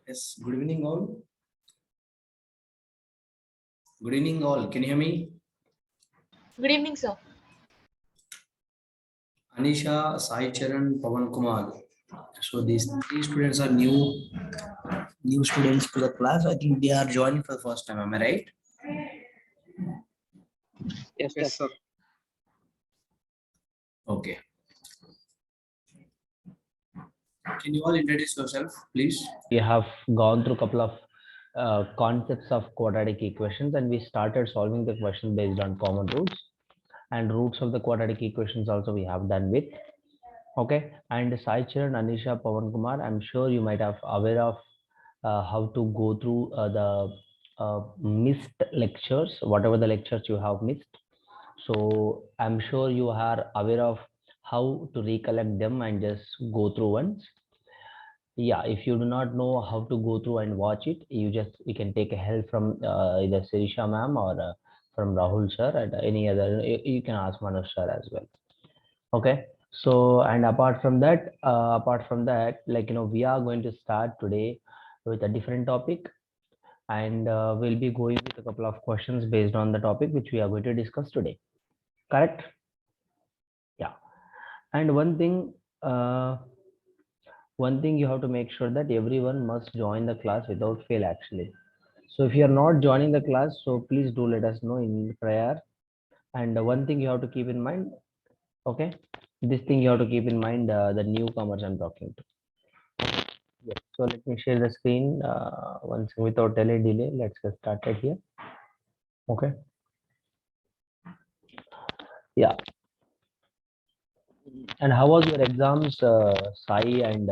Yes, good evening all. Good evening all. Can you hear me? Good evening, sir. Anisha, Sai Charan, Pavan Kumar. So these three students are new students to the class. I think they are joining for the first time. Am I right? Yes, sir. Okay. Can you all introduce yourself, please? We have gone through a couple of concepts of quadratic equations, and we started solving the question based on common roots, and roots of the quadratic equations also we have done with. Okay, and Sai Charan, Anisha, Pavan Kumar, I'm sure you might have aware of how to go through the missed lectures, whatever the lectures you have missed. So I'm sure you are aware of how to recollect them and just go through once. Yeah, if you do not know how to go through and watch it, you can take a help from either Sirisha ma'am or from Rahul sir, and any other, you can ask Manoj sir as well. Okay, so and apart from that, like we are going to start today with a different topic, and we'll be going with a couple of questions based on the topic which we are going to discuss today. Correct? Yeah. And one thing you have to make sure that everyone must join the class without fail actually. So if you are not joining the class, so please do let us know in prayer. And one thing you have to keep in mind, okay, this thing you have to keep in mind, the newcomers I'm talking to. Yes. So let me share the screen once without any delay. Let's get started here. Okay. Yeah. And how was your exams, Sai and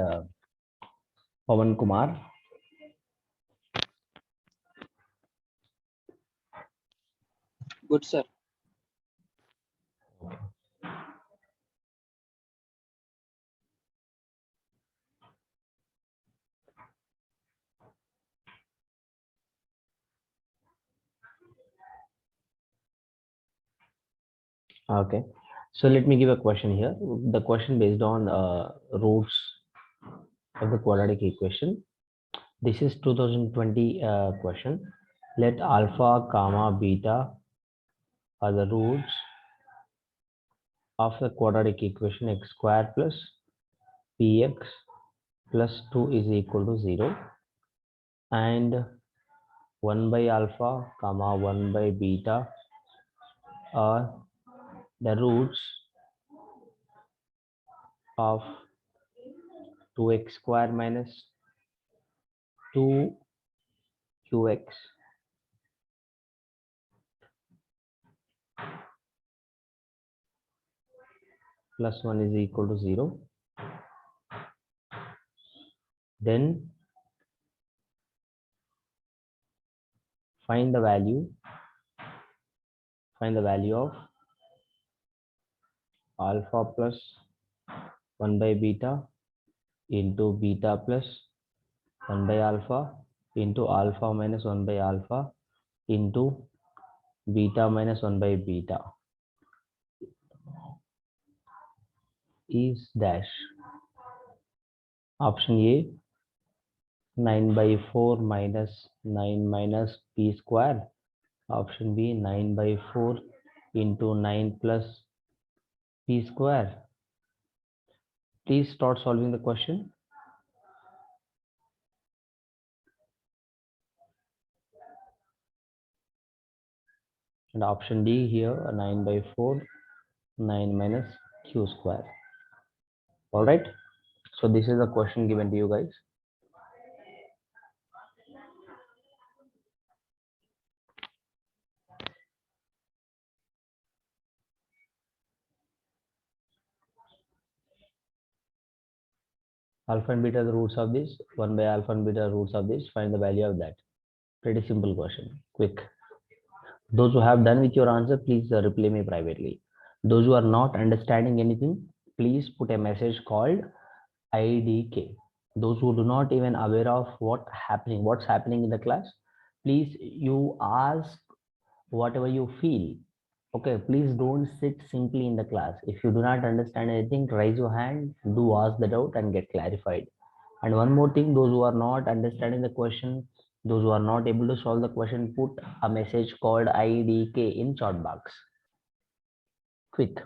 Pavan Kumar? Good, sir. Okay. So let me give a question here. The question based on roots of the quadratic equation. This is 2020 question. Let alpha, comma, beta are the roots of the quadratic equation x square plus px plus 2 is equal to 0, and 1 by alpha, comma 1 by beta are the roots of 2x square minus 2qx plus 1 is equal to 0. Then find the value of alpha plus 1 by beta into beta plus 1 by alpha into alpha minus 1 by alpha into beta minus 1 by beta is dash. Option A, 9 by 4 minus 9 minus p square. Option B, 9 by 4 into 9 plus p square. Please start solving the question. And option D here, 9 by 4, 9 minus q square. All right. So this is the question given to you guys. Alpha and beta are the roots of this. 1 by alpha and beta are roots of this. Find the value of that. Pretty simple question. Quick. Those who have done with your answer, please reply me privately. Those who are not understanding anything, please put a message called IDK. Those who do not even aware of what's happening in the class, please you ask whatever you feel. Okay, please don't sit simply in the class. If you do not understand anything, raise your hand, do ask the doubt and get clarified. And one more thing, those who are not understanding the question, those who are not able to solve the question, put a message called IDK in chat box. Quick.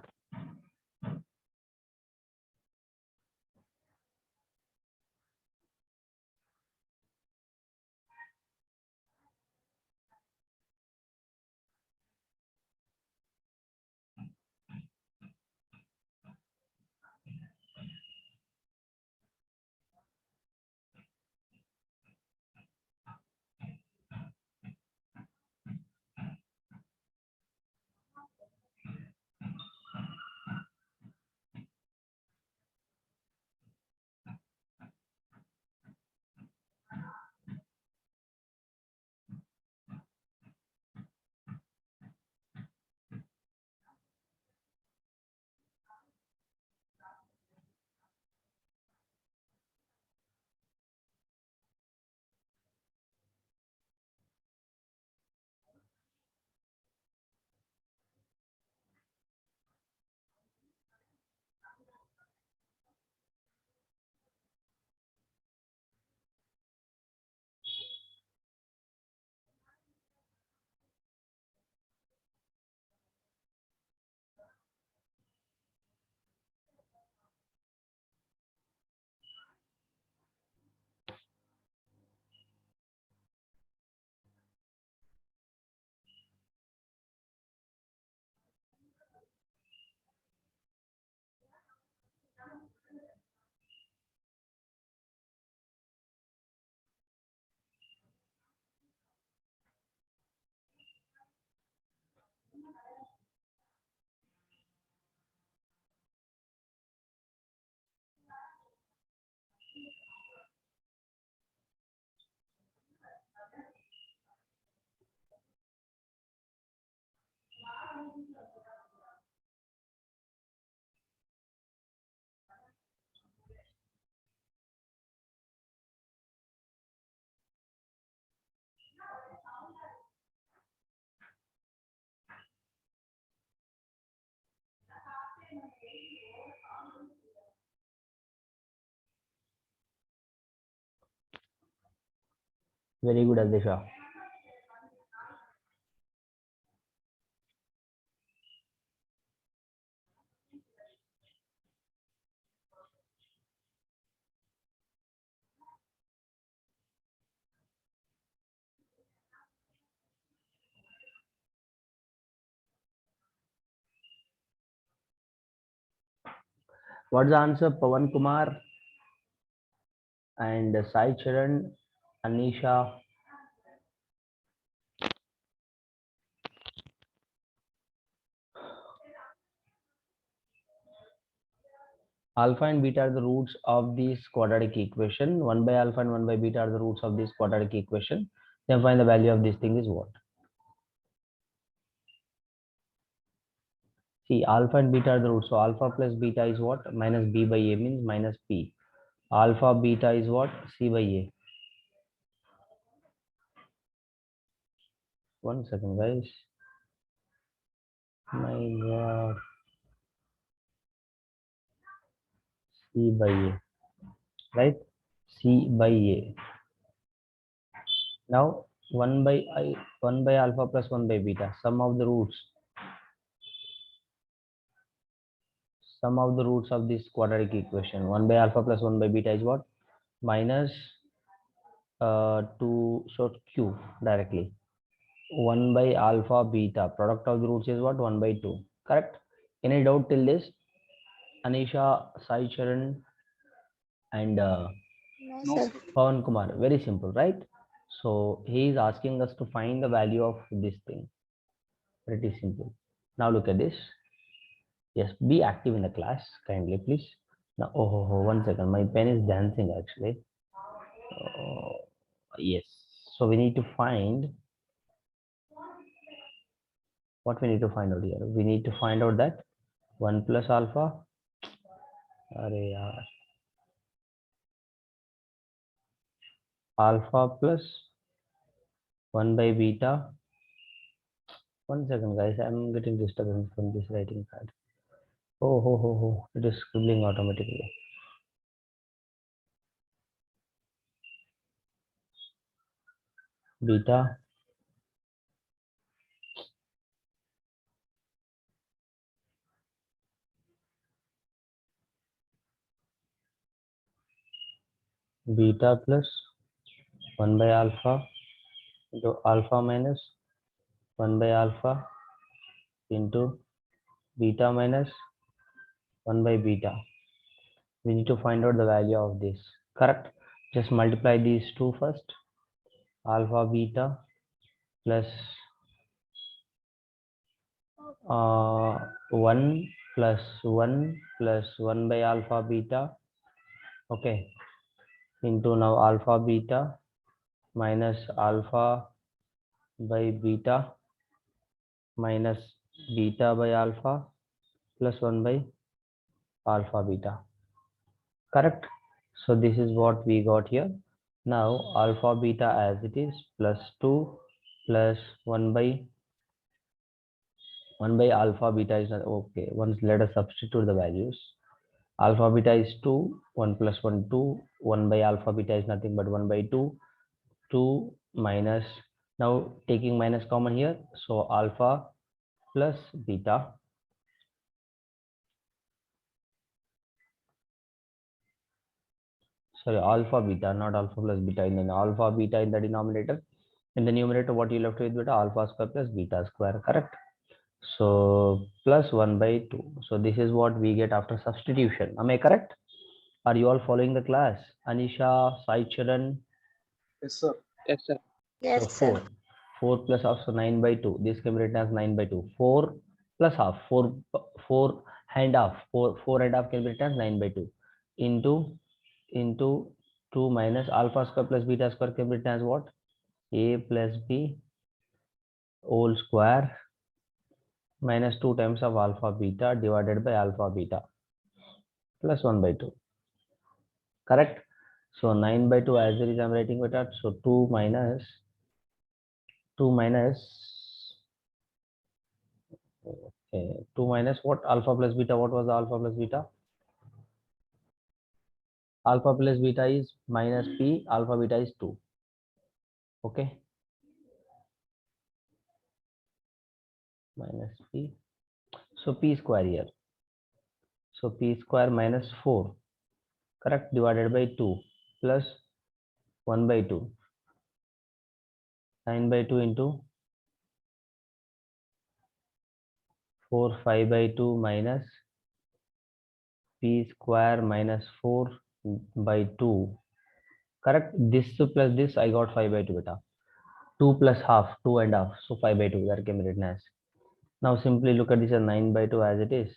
Very good, Adisha. What's the answer? Pawan Kumar and Sai Charan, Anisha. Alpha and beta are the roots of this quadratic equation. 1 by alpha and 1 by beta are the roots of this quadratic equation. Then find the value of this thing is what? See, alpha and beta are the roots. So alpha plus beta is what? Minus b by a means minus p. Alpha beta is what? C by a. One second, guys. My God. C by a. Right? C by a. Now 1 by I 1 by alpha plus 1 by beta. Sum of the roots. Sum of the roots of this quadratic equation. 1 by alpha plus 1 by beta is what? Minus 2, so q directly. 1 by alpha beta. Product of the roots is what? 1 by 2. Correct? Any doubt till this? Anisha, Sai Charan, and No, sir. Pawan Kumar. Very simple, right? So he is asking us to find the value of this thing. Pretty simple. Now look at this. Yes, be active in the class, kindly, please. Now, oh, 1 second. My pen is dancing actually. Yes. So we need to find what we need to find out here. We need to find out that 1 plus alpha. Alpha plus 1 by beta. 1 second, guys. I'm getting disturbance from this writing pad. Oh, it is scribbling automatically. beta plus 1 by alpha into alpha minus 1 by alpha into beta minus 1 by beta. We need to find out the value of this. Correct? Just multiply these two first. Alpha beta plus 1 plus 1 plus 1 by alpha beta. Okay. Into now alpha beta minus alpha by beta minus beta by alpha plus 1 by alpha beta. Correct? So this is what we got here. Now alpha beta as it is plus 2 plus 1 by alpha beta is not okay. Once let us substitute the values. Alpha beta is 2, 1 plus 1 2, 1 by alpha beta is nothing but 1 by 2, 2 minus, now taking minus common here, so alpha plus beta alpha beta, not alpha plus beta, in the alpha beta in the denominator. In the numerator, what you left with beta? Alpha square plus beta square, correct? So plus 1 by 2. So this is what we get after substitution. Am I correct? Are you all following the class? Anisha, Sai Charan? Yes, sir. Yes, sir. Yes, So sir. 4 plus half, so 9 by 2. This can be written as 9 by 2. 4 plus half, 4 and half, 4 and half can be written as 9 by 2 into 2 minus alpha square plus beta square can be written as what? A plus B whole square minus 2 times of alpha beta divided by alpha beta plus 1 by 2. Correct? So 9 by 2 as it is, I'm writing with that. So 2 minus okay, 2 minus what? Alpha plus beta. What was the alpha plus beta? Alpha plus beta is minus p, alpha beta is 2. Okay, minus p. So p square here. So p square minus 4, correct, divided by 2 plus 1 by 2. 9 by 2 into 4, 5 by 2 minus p square minus 4 by 2. Correct? This plus this, I got 5 by 2 beta. 2 plus half, 2 and half. So 5 by 2, that can be written as. Now simply look at this as 9 by 2 as it is.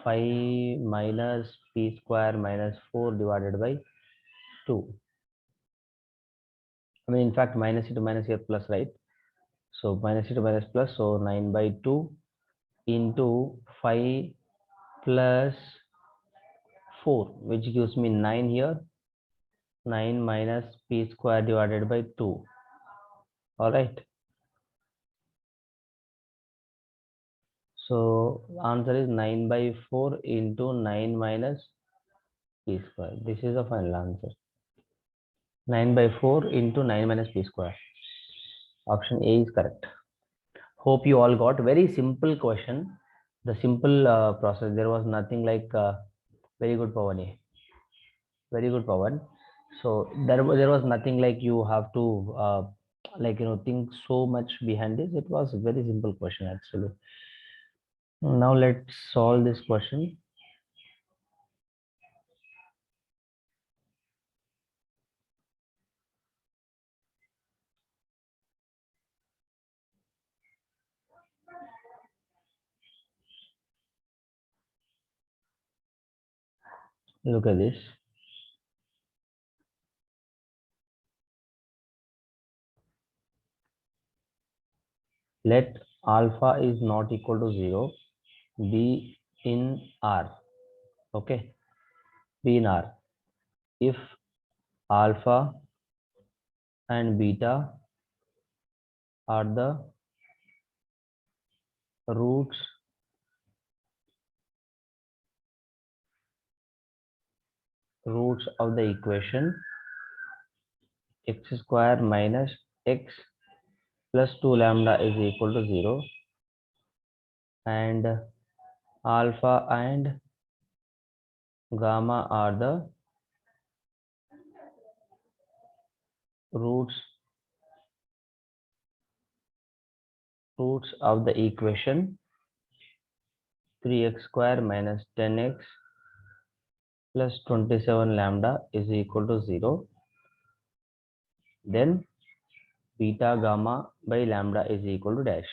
5 minus p square minus 4 divided by 2. I mean, in fact, minus to minus here plus, right? So minus to minus plus. So 9 by 2 into 5 plus 4, which gives me 9 here. 9 minus p square divided by 2. All right. So answer is 9 by 4 into 9 minus p square. This is the final answer. 9 by 4 into 9 minus p square. Option A is correct. Hope you all got. Very simple question. The simple process. There was nothing like very good, Pawan. Very good, Pawan. So there was nothing like you have to think so much behind this. It was a very simple question actually. Now let's solve this question. Look at this. Let alpha is not equal to 0 be in R. Okay, be in R. If alpha and beta are the roots of the equation x square minus x plus 2 lambda is equal to 0, and alpha and gamma are the roots of the equation 3x square minus 10x plus 27 lambda is equal to 0. Then beta gamma by lambda is equal to dash.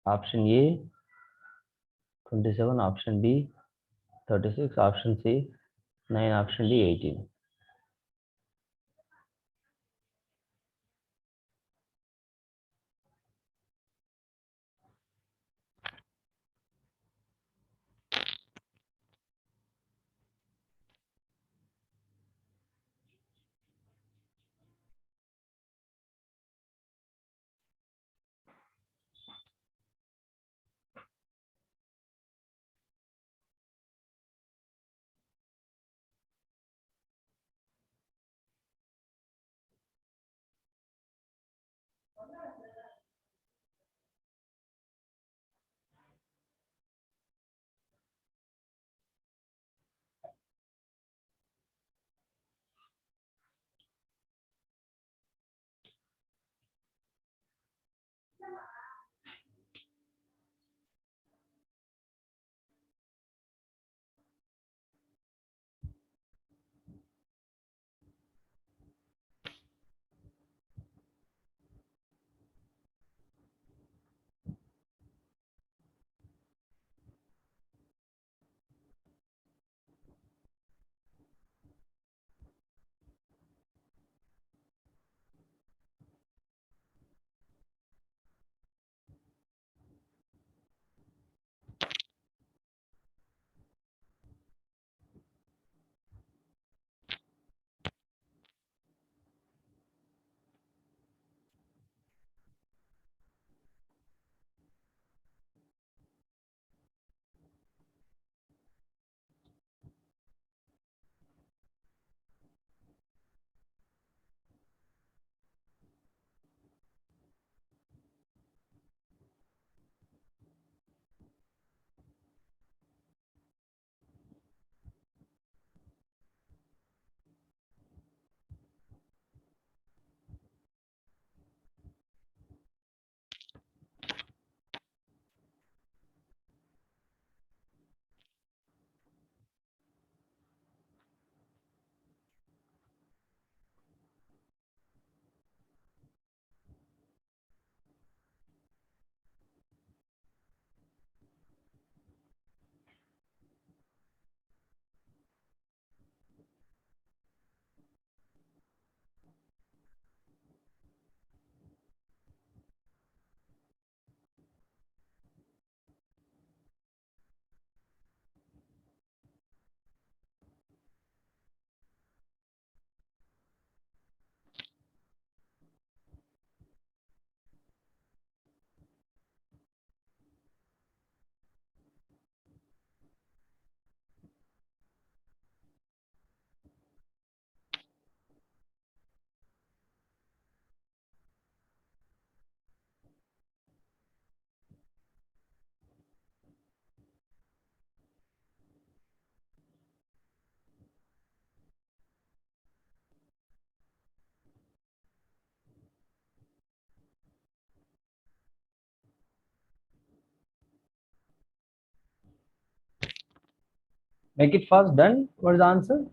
Option A 27, option B 36, option C 9, option D 18. Make it fast. Done. What is the answer?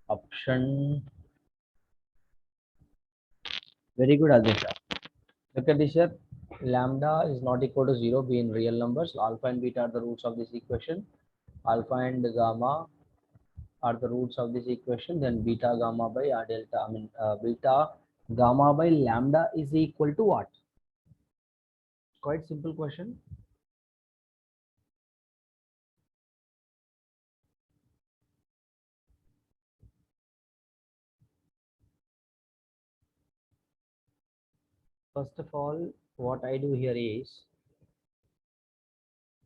Option. Very good, Aditya. Look at this here. Lambda is not equal to 0 be in real numbers. Alpha and beta are the roots of this equation. Alpha and gamma are the roots of this equation. Then beta gamma by delta. Beta gamma by lambda is equal to what? Quite simple question. First of all, what I do here is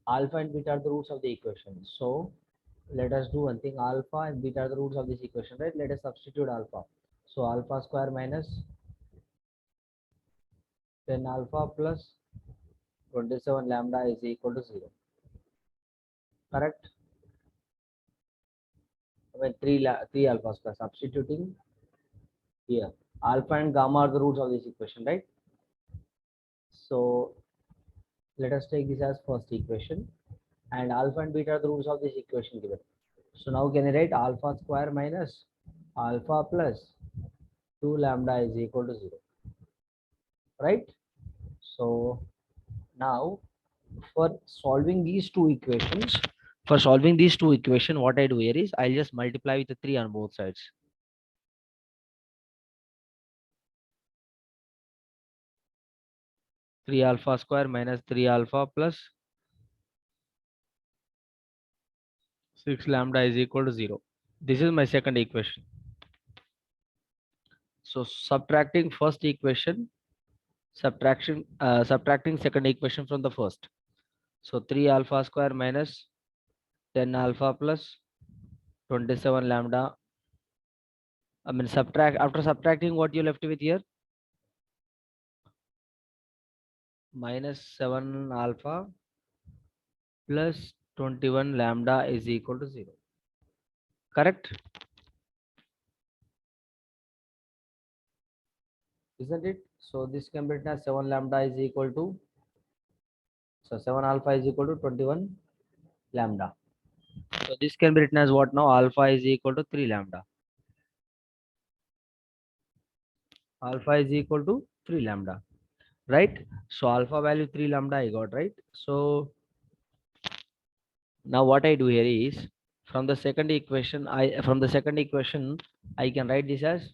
alpha and beta are the roots of the equation. So let us do one thing. Alpha and beta are the roots of this equation, right? Let us substitute alpha. So alpha square minus 10 alpha plus 27 lambda is equal to 0. Correct? I mean 3 alpha square. Substituting here. Alpha and gamma are the roots of this equation, right? So let us take this as first equation, and alpha and beta are the roots of this equation given. So now can I write alpha square minus alpha plus 2 lambda is equal to 0, right? So now for solving these two equations, what I do here is I'll just multiply with the 3 on both sides. Three alpha square minus 3 alpha plus 6 lambda is equal to 0. This is my second equation. So subtracting first equation, subtracting second equation from the first. So 3 alpha square minus 10 alpha plus 27 lambda. I mean after subtracting, what you left with here? Minus 7 alpha plus 21 lambda is equal to 0. Correct? Isn't it? So this can be written as 7 lambda is equal to, so 7 alpha is equal to 21 lambda. So this can be written as what now? Alpha is equal to 3 lambda. Alpha is equal to 3 lambda, right? So alpha value 3 lambda I got, right? So now what I do here is from the second equation, I can write this as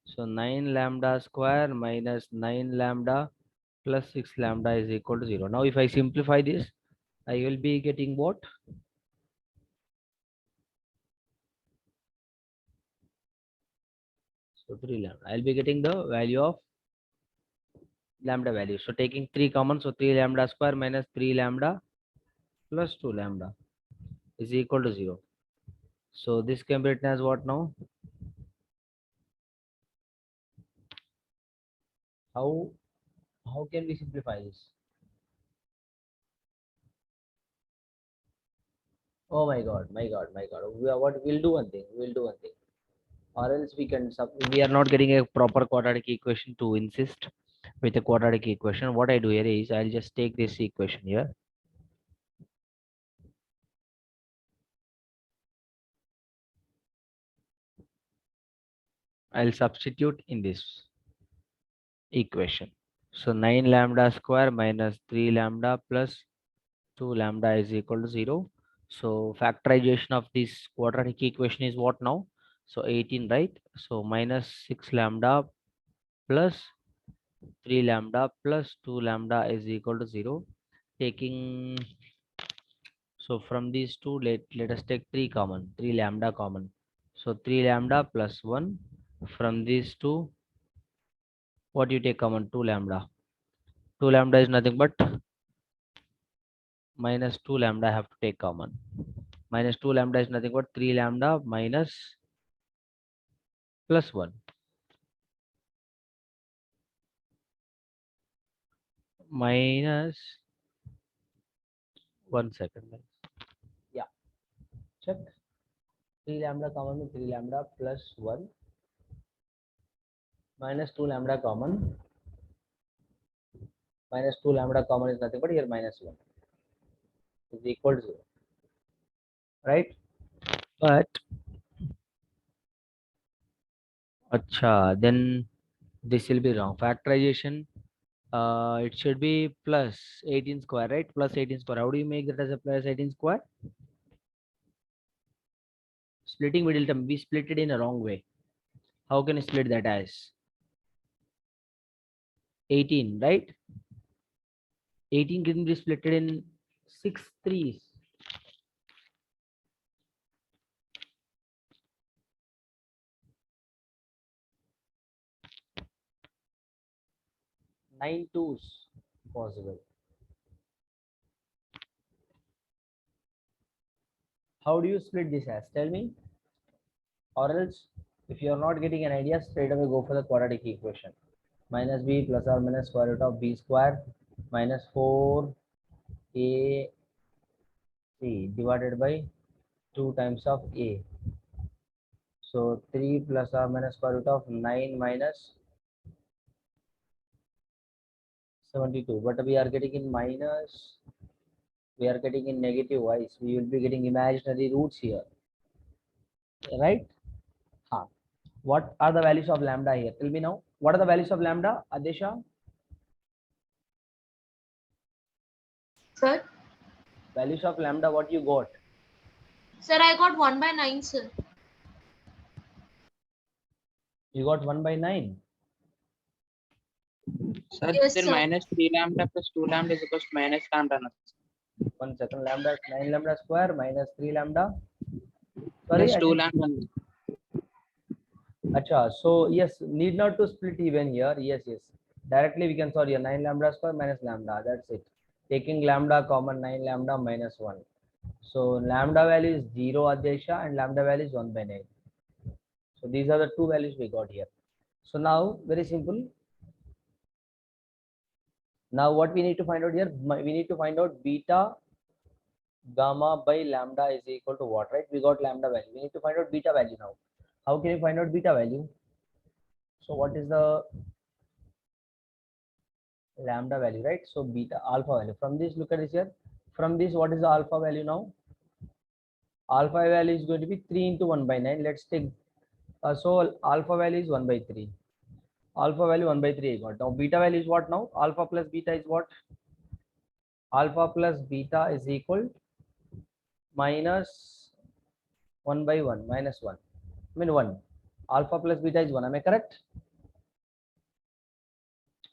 so 9 lambda square minus 9 lambda plus 6 lambda is equal to 0. Now if I simplify this, I will be getting what? So 3 lambda. I'll be getting the value of lambda value. So taking 3 common, so 3 lambda square minus 3 lambda plus 2 lambda is equal to 0. So this can be written as what now? How can we simplify this? Oh my god, my god, my god. We'll do one thing. We'll do one thing. Or else we are not getting a proper quadratic equation to insist with a quadratic equation. What I do here is I'll just take this equation here. I'll substitute in this equation. So 9 lambda square minus 3 lambda plus 2 lambda is equal to 0. So factorization of this quadratic equation is what now? So 18, right? So minus 6 lambda plus 3 lambda plus 2 lambda is equal to 0. Taking, so from these two, let us take 3 common, 3 lambda common. So 3 lambda plus 1. From these two, what you take common? 2 lambda. 2 lambda is nothing but minus 2 lambda I have to take common. Minus 2 lambda is nothing but 3 lambda minus plus 1. Minus 1 second. Yeah, check. 3 lambda common with 3 lambda plus 1 minus 2 lambda common. Minus 2 lambda common is nothing but here minus 1 is equal to 0. Right? But then this will be wrong. Factorization, it should be plus 18 square, right? Plus 18 square. How do you make that as a plus 18 square? Splitting middle term, we split it in a wrong way. How can you split that as 18, right? 18 can be split in 6 threes. 9 twos. possible. How do you split this as? Tell me. Or else, if you are not getting an idea, straight away go for the quadratic equation. Minus b plus or minus square root of b square minus 4ac divided by 2 times of a. So 3 plus or minus square root of 9 minus 72. But we are getting in minus, we are getting in negative y's. We will be getting imaginary roots here, right? Huh. What are the values of lambda here? Tell me now. What are the values of lambda, Adesha? Sir? Values of lambda, what you got? Sir, I got 1 by 9, sir. You got 1 by 9. Sir, Yes, then sir. minus 3 lambda plus 2 lambda is equals to minus lambda. 1 second, lambda is 9 lambda square minus 3 lambda. Plus Sorry, I 2 didn't. lambda. Acha, so yes, need not to split even here. Yes, yes. Directly we can solve here 9 lambda square minus lambda. That's it. Taking lambda common, 9 lambda minus 1. So lambda value is 0, Adesha, and lambda value is 1 by 9. So these are the two values we got here. So now, very simple. Now what we need to find out here? We need to find out beta gamma by lambda is equal to what, right? We got lambda value. We need to find out beta value now. How can you find out beta value? So what is the lambda value, right? So beta alpha value. From this, look at this here. From this, what is the alpha value now? Alpha value is going to be 3 into 1 by 9. Let's take, so alpha value is 1 by 3. Alpha value 1 by 3 I got. Now beta value is what now? Alpha plus beta is what? Alpha plus beta is equal minus 1 by 1, minus 1. I mean 1. Alpha plus beta is 1. Am I correct?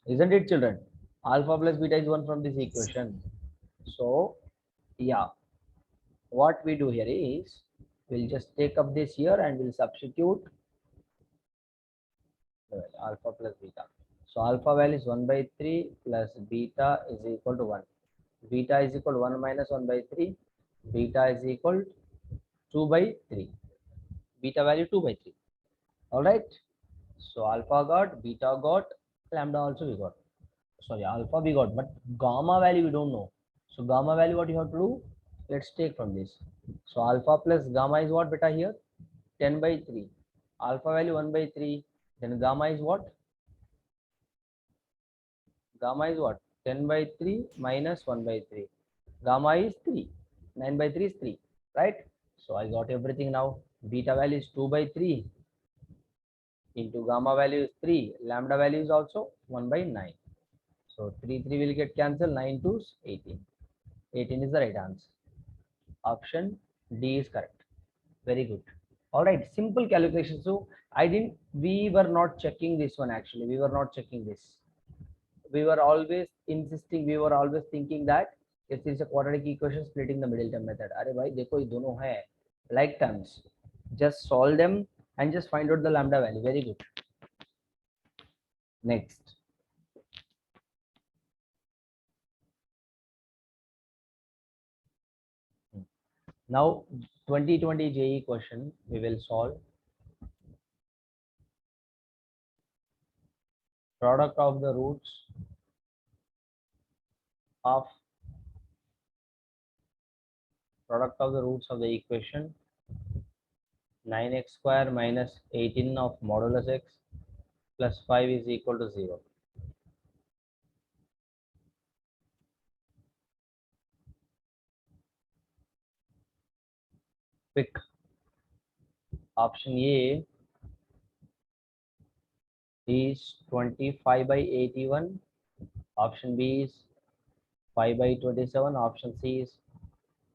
Isn't it, children? Alpha plus beta is 1 from this equation. So, yeah. What we do here is, we'll just take up this here and we'll substitute alpha plus beta. So alpha value is 1 by 3 plus beta is equal to 1. Beta is equal to 1 minus 1 by 3. Beta is equal to 2 by 3. Beta value 2 by 3. All right. So alpha got, beta got, lambda also we got. Sorry, alpha we got, but gamma value we don't know. So gamma value, what you have to do? Let's take from this. So alpha plus gamma is what, beta here? 10 by 3. Alpha value 1 by 3. Then gamma is what? Gamma is what? 10 by 3 minus 1 by 3. Gamma is 3. 9 by 3 is 3. Right? So I got everything now. Beta value is 2 by 3 into gamma value is 3. Lambda value is also 1 by 9. So 3 will get cancelled. 9 to 18. 18 is the right answer. Option D is correct. Very good. All right, simple calculation. So we were not checking this one actually. We were not checking this. We were always insisting, we were always thinking that if there is a quadratic equation, splitting the middle term method. Arey bhai, dekho ye dono hai like terms. Just solve them and just find out the lambda value. Very good. Next. Now 2020 JEE question we will solve. Product of the roots of the equation 9x square minus 18 of modulus x plus 5 is equal to 0. Pick. Option A is 25 by 81. Option B is 5 by 27. Option C is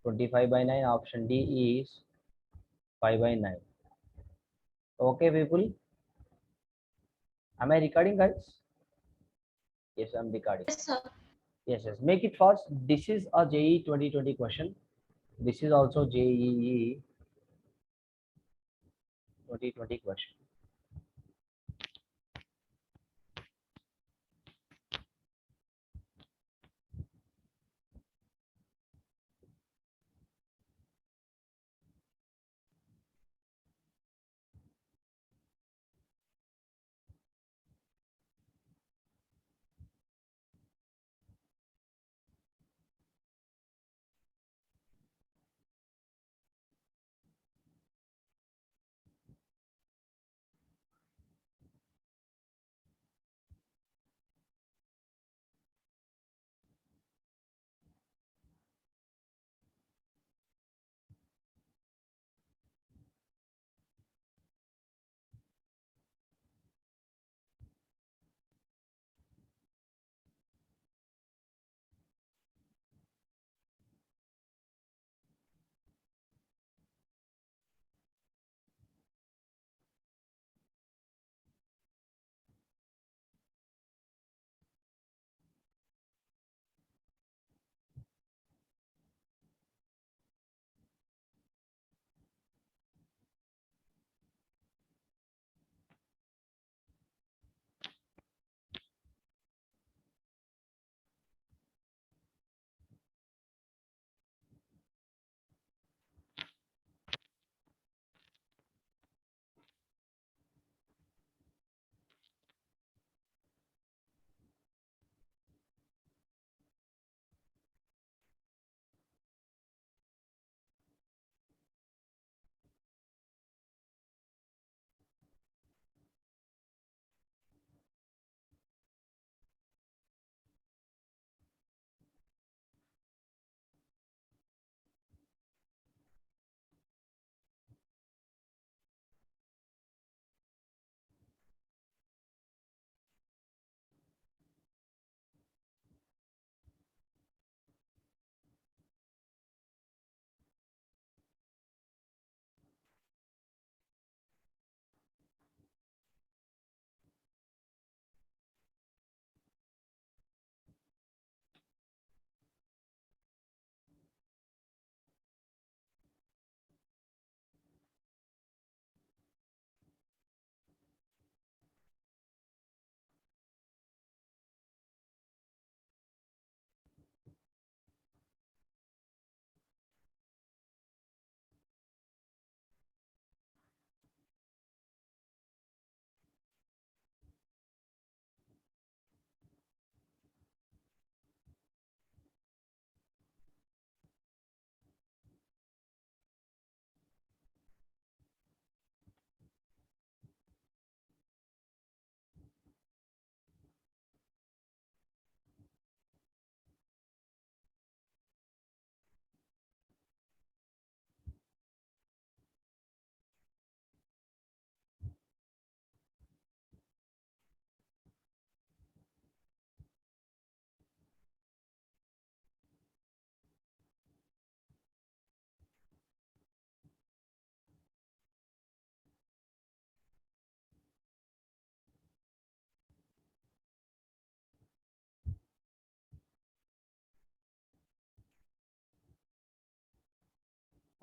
25 by 9. Option D is 5 by 9. Okay, people. Am I recording, guys? Yes, I'm recording. Yes, sir. Yes, yes. Make it fast. This is a JEE 2020 question. This is also JEE 2020 question.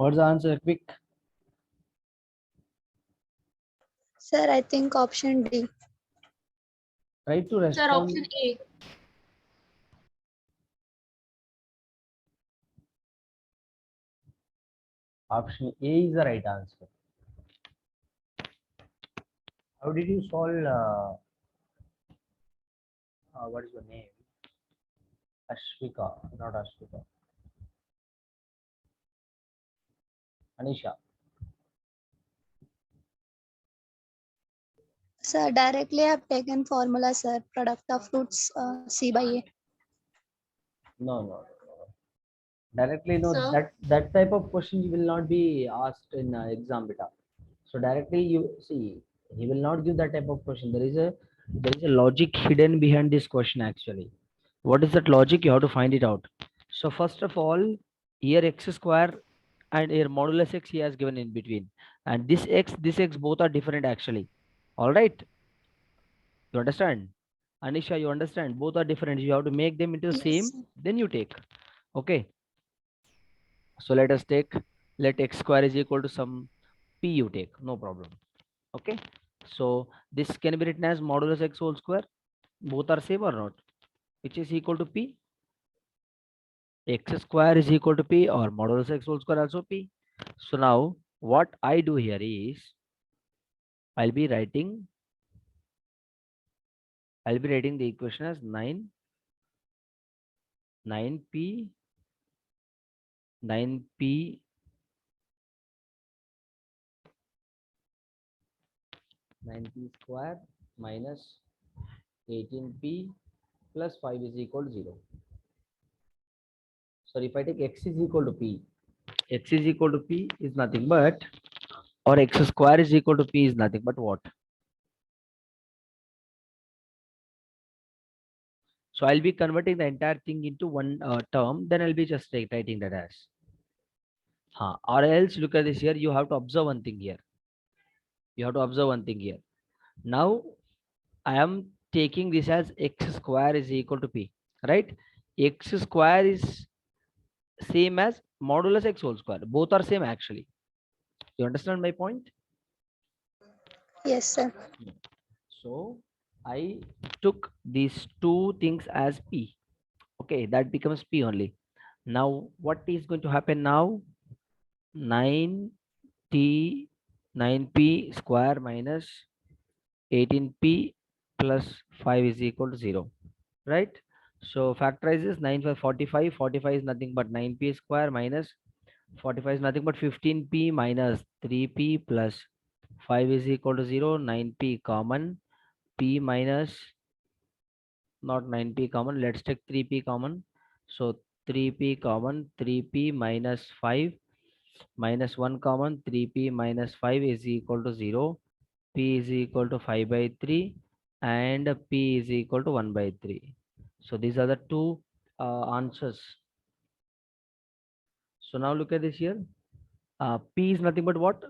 What's the answer? Quick. Sir, I think option D. Try to Sir, respond. option A. Option A is the right answer. How did you solve? What is your name? Ashvika, not Ashvika. Anisha. Sir, directly I have taken formula, sir. Product of fruits, C by A. No. Directly, no. Sir. That type of question will not be asked in exam beta. So directly you see, he will not give that type of question. There is a logic hidden behind this question actually. What is that logic? You have to find it out. So first of all, here x square and here modulus x he has given in between, and this x both are different actually. All right, you understand? Anisha, you understand? Both are different. You have to make them into the Yes, same. sir. Then you take. Okay. So let us take. Let x square is equal to some p you take. No problem. Okay. So this can be written as modulus x whole square. Both are same or not? Which is equal to p. X square is equal to p or modulus x whole square also p. So now what I do here is I'll be writing the equation as 9p 9p 9p square minus 18p plus 5 is equal to 0. So if I take x is equal to p, x is equal to p is nothing but, or x square is equal to p is nothing but what? So I'll be converting the entire thing into one term, then I'll be just writing that as. Or else look at this here, you have to observe one thing here. Now I am taking this as x square is equal to p, right? X square is same as modulus x whole square. Both are same actually. You understand my point? Yes, sir. So I took these two things as p. Okay, that becomes p only. Now what is going to happen now? 9t 9p square minus 18p plus 5 is equal to 0, right? So factorizes 9 by 45. 45 is nothing but 9p square minus 45 is nothing but 15p minus 3p plus 5 is equal to 0. 9p common, p minus, not 9p common, let's take 3p common. So 3p common, 3p minus 5 minus 1 common, 3p minus 5 is equal to 0. P is equal to 5 by 3 and p is equal to 1 by 3. So these are the two answers. So now look at this here. P is nothing but what?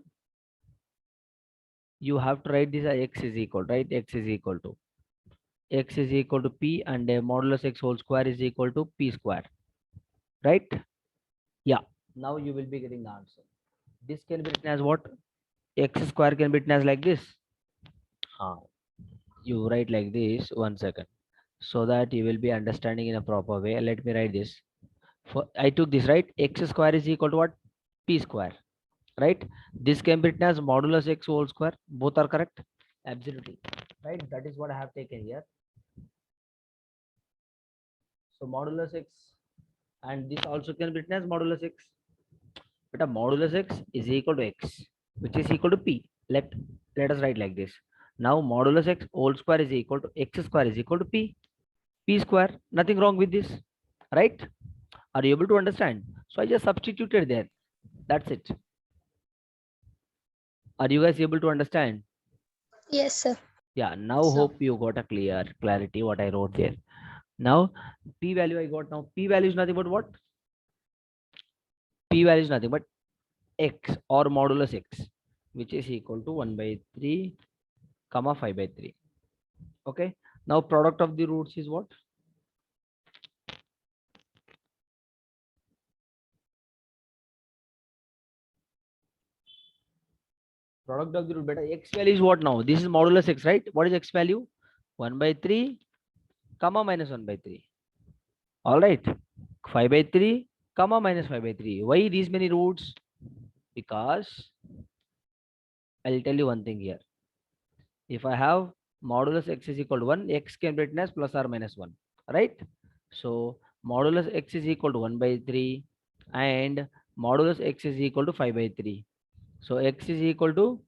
You have to write this as x is equal, right? X is equal to p, and modulus x whole square is equal to p square, right? Yeah. Now you will be getting the answer. This can be written as what? X square can be written as like this. You write like this. 1 second. So that you will be understanding in a proper way. Let me write this. I took this, right? X square is equal to what? P square, right? This can be written as modulus x whole square. Both are correct. Absolutely, right? That is what I have taken here. So modulus x, and this also can be written as modulus x. But a modulus x is equal to x, which is equal to p. Let us write like this. Now modulus x whole square is equal to x square is equal to p square. Nothing wrong with this, right? Are you able to understand? So I just substituted there. That's it. Are you guys able to understand? Yes, sir. Yeah. Now Sir. hope you got a clarity what I wrote there. Now p value I got. Now p value is nothing but what? P value is nothing but x or modulus x, which is equal to 1 by 3 comma 5 by 3. Okay. Now product of the roots is what? Product of the root beta. X value is what now? This is modulus x, right? What is x value? 1 by 3, comma minus 1 by 3. All right. 5 by 3, comma minus 5 by 3. Why these many roots? Because I'll tell you one thing here. If I have modulus x is equal to 1, x can be written as plus or minus 1, right? So modulus x is equal to 1 by 3 and modulus x is equal to 5 by 3. So x is equal to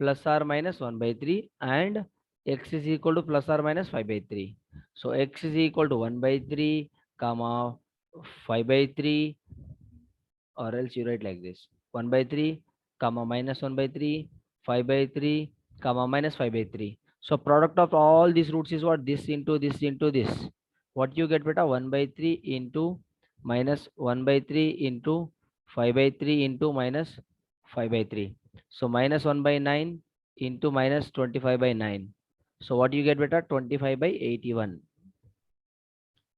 plus or minus 1 by 3 and x is equal to plus or minus 5 by 3. So x is equal to 1 by 3 comma 5 by 3, or else you write like this: 1 by 3 comma minus 1 by 3, 5 by 3 comma minus 5 by 3. So product of all these roots is what? This into this into this. What you get, beta? 1 by 3 into minus 1 by 3 into 5 by 3 into minus 5 by 3. So minus 1 by 9 into minus 25 by 9. So what you get, beta? 25 by 81.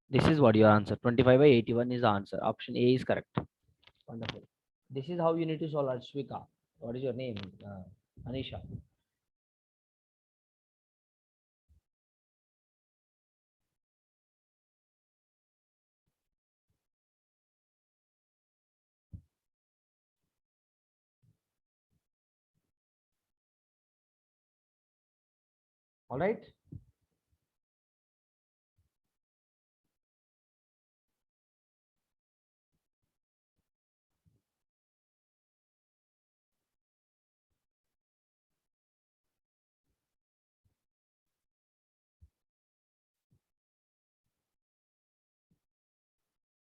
This is what your answer. 25 by 81 is the answer. Option A is correct. Wonderful. This is how you need to solve, Ashwika. What is your name? Anisha. All right.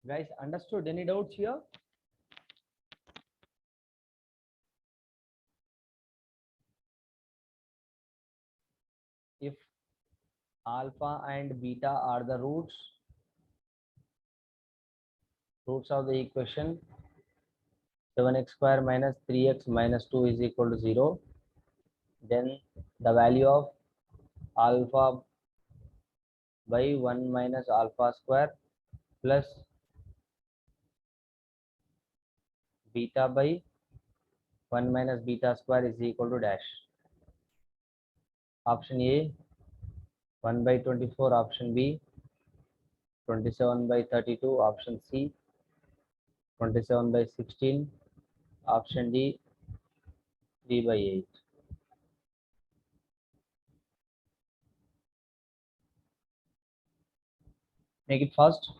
Guys, understood? Any doubts here? If alpha and beta are the roots of the equation 7x square minus 3x minus 2 is equal to 0, then the value of alpha by 1 minus alpha square plus beta by 1 minus beta square is equal to dash. Option A 1 by 24, option B 27 by 32, option C 27 by 16, option D 3 by 8. Make it fast.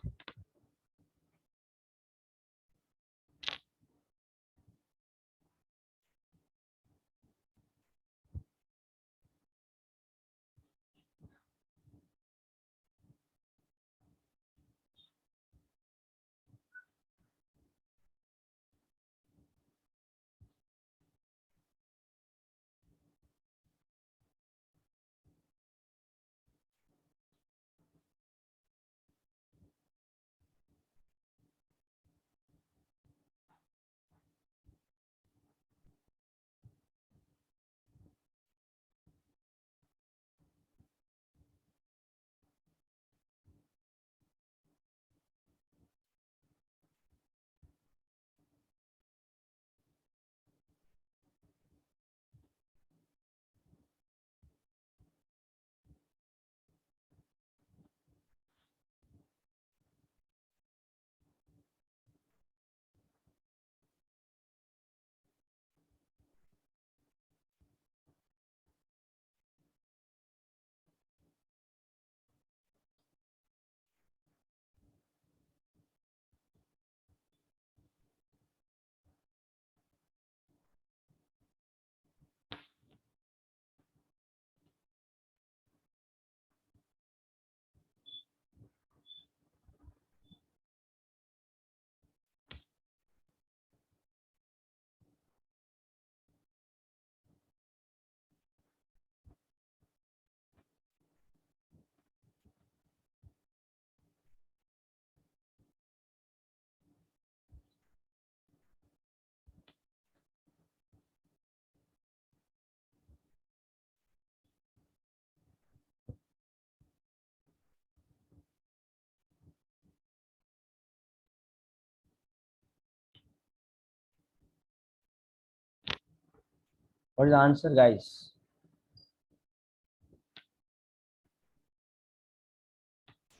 What is the answer, guys?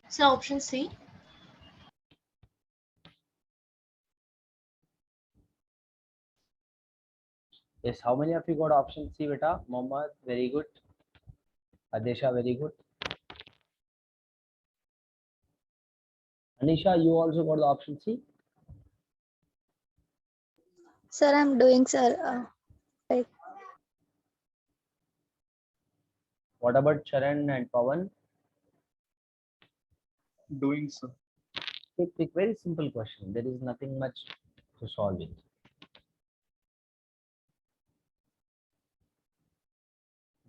Sir, option C. Yes, how many of you got option C, beta? Mohammad, very good. Adesha, very good. Anisha, you also got the option C? Sir, I'm doing, sir. Right. What about Charan and Pawan? Doing so. Quick, very simple question. There is nothing much to solve it.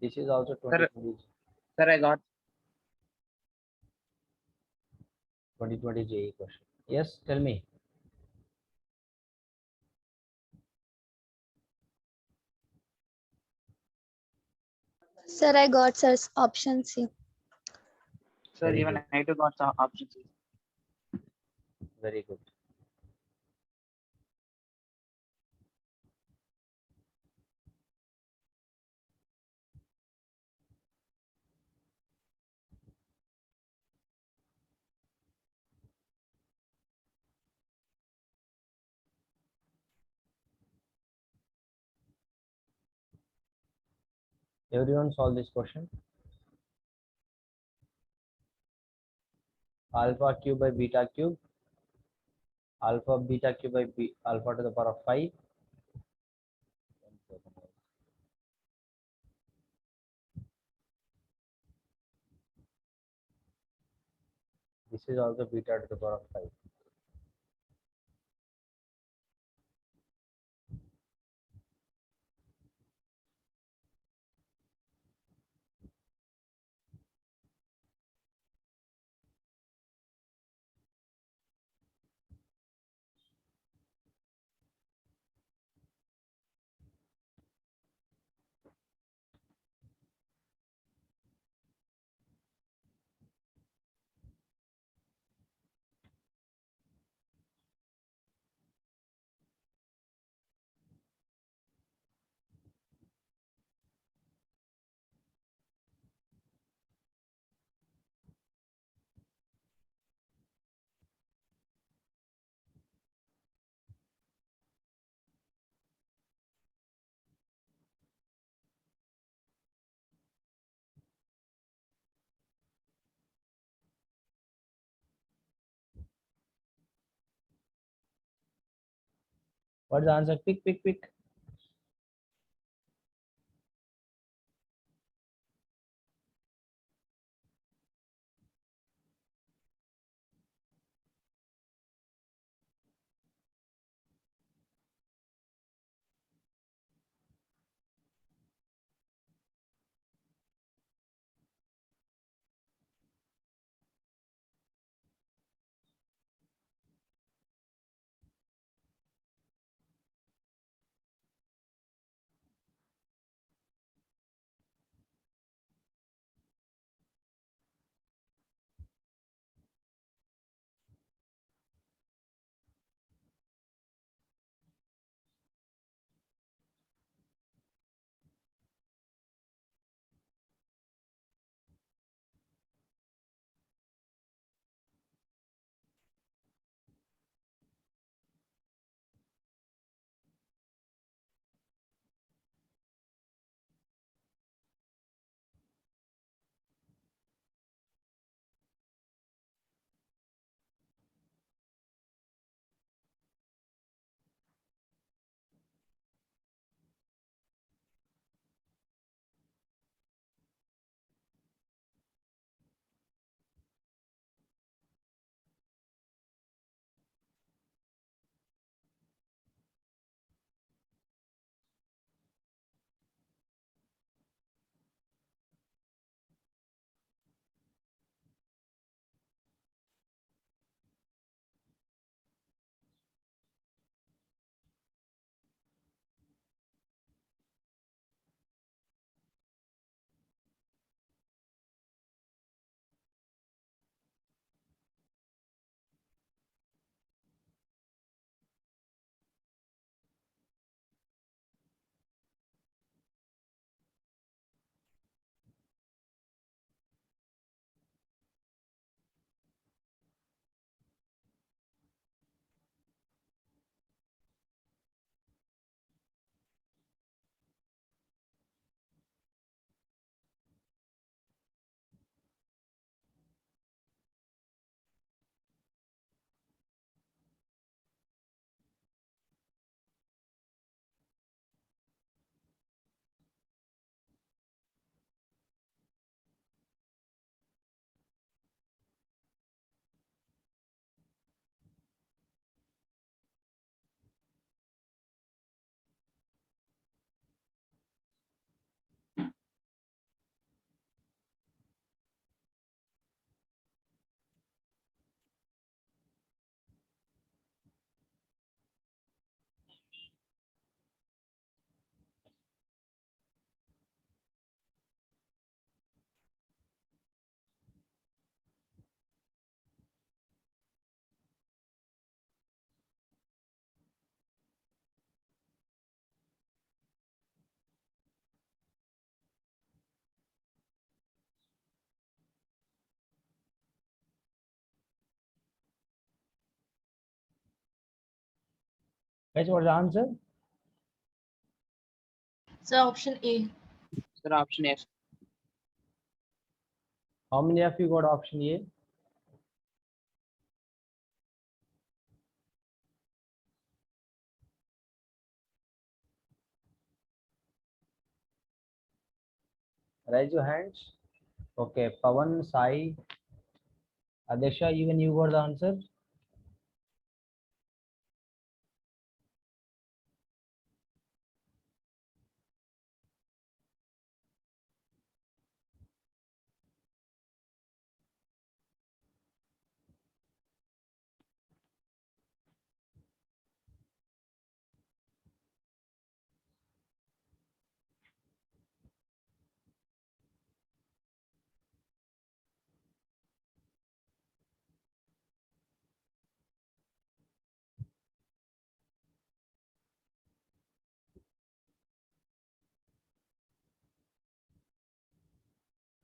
This is also 2020 JEE question. Yes, tell me. Sir, I got, sir, option C. Sir, Very even good. I too got some options. Very good. Everyone solve this question. Alpha cube by beta cube. Alpha beta cube by alpha to the power of 5. This is also beta to the power of 5. What's the answer? Quick. Guys, what's the answer? So option A. Sir, option A. How many of you got option A? Raise your hands. Okay, Pawan, Sai, Adesha, even you got the answer.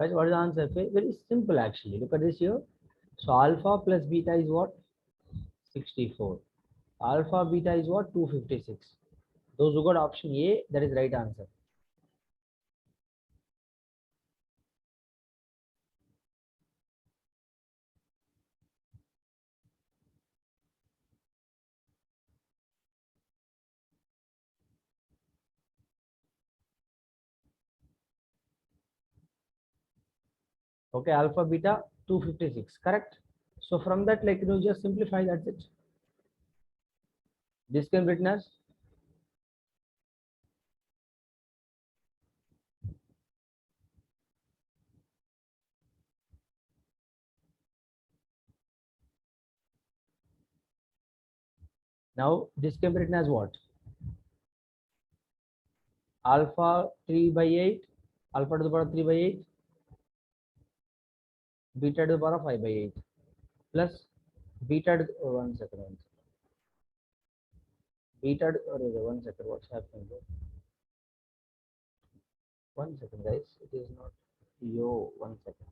Guys, what is the answer? Very simple actually. Look at this here. So alpha plus beta is what? 64. Alpha beta is what? 256. Those who got option A, that is right answer. Okay, alpha beta 256, correct? So from that, like, just simplify, that's it. This can be written as now this can be written as what? Alpha 3 by 8, alpha to the power 3 by 8, beta to the power 5 by 8, plus beta to, oh, 1 second, beta to, oh, 1 second, what's happening there? 1 second, guys, it is not, yo, 1 second.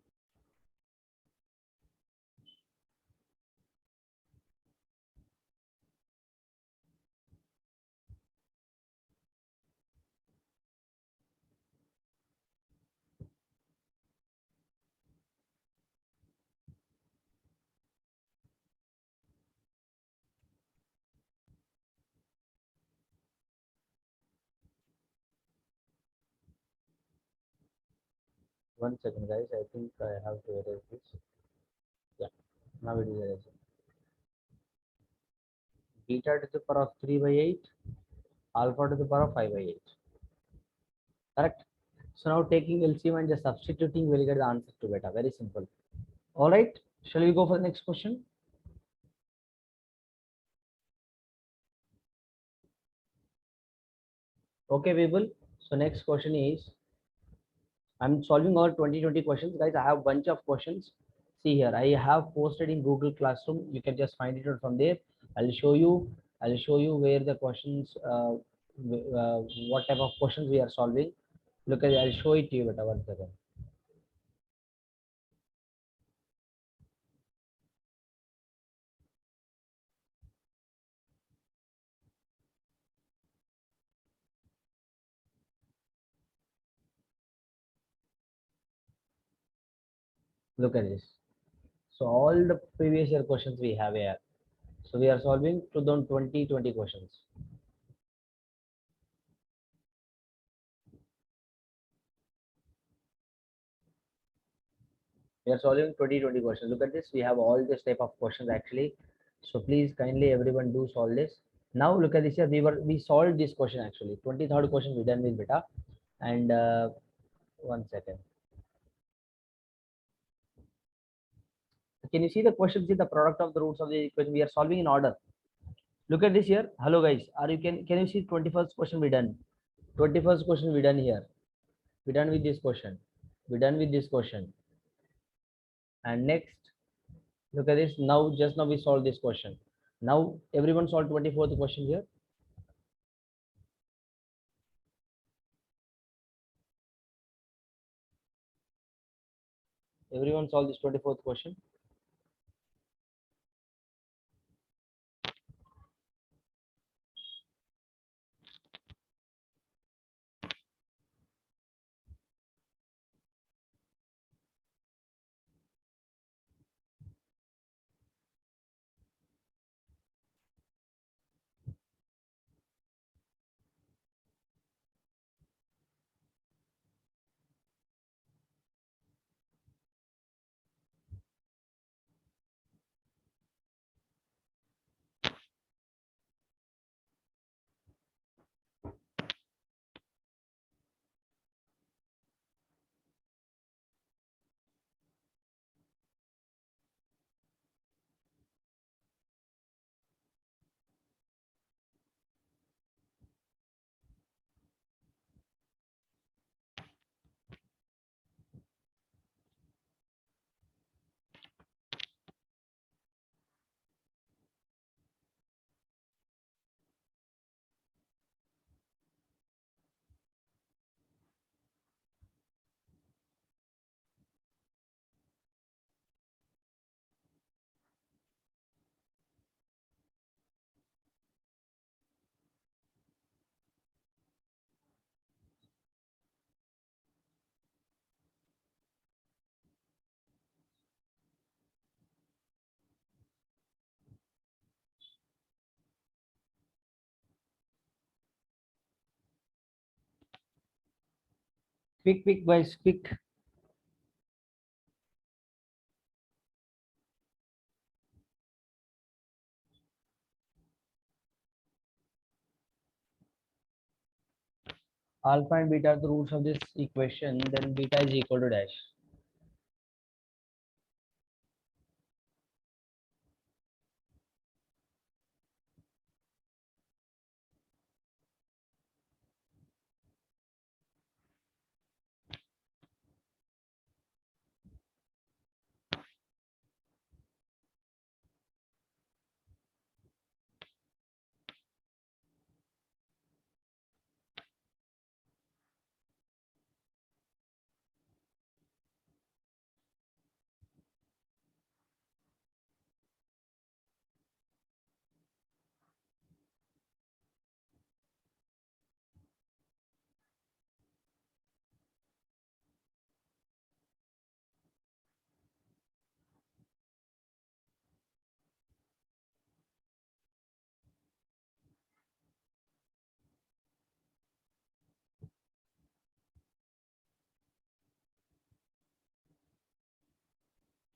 1 second, guys, I think I have to erase this. Yeah, now it is erased. Beta to the power of 3 by 8, alpha to the power of 5 by 8. Correct? So now taking LCM and just substituting, we'll get the answer to beta. Very simple. All right. Shall we go for the next question? Okay, people. So next question is, I'm solving all 2020 questions. Guys, I have a bunch of questions. See here, I have posted in Google Classroom. You can just find it out from there. I'll show you. I'll show you where the questions, what type of questions we are solving. Look at it. I'll show it to you. But 1 second. Look at this. So all the previous year questions we have here. So we are solving 2020 questions. We are solving 2020 questions. Look at this. We have all this type of questions actually. So please kindly everyone do solve this. Now look at this here. We solved this question actually. 23rd question we done with beta. And 1 second. Can you see the question? See the product of the roots of the equation. We are solving in order. Look at this here. Hello guys. Are you can you see 21st question we done? 21st question we done here. We done with this question. We done with this question. And next, look at this. Now just now we solved this question. Now everyone solved 24th question here. Everyone solve this 24th question. Quick, guys, quick. Alpha and beta are the roots of this equation, then beta is equal to dash.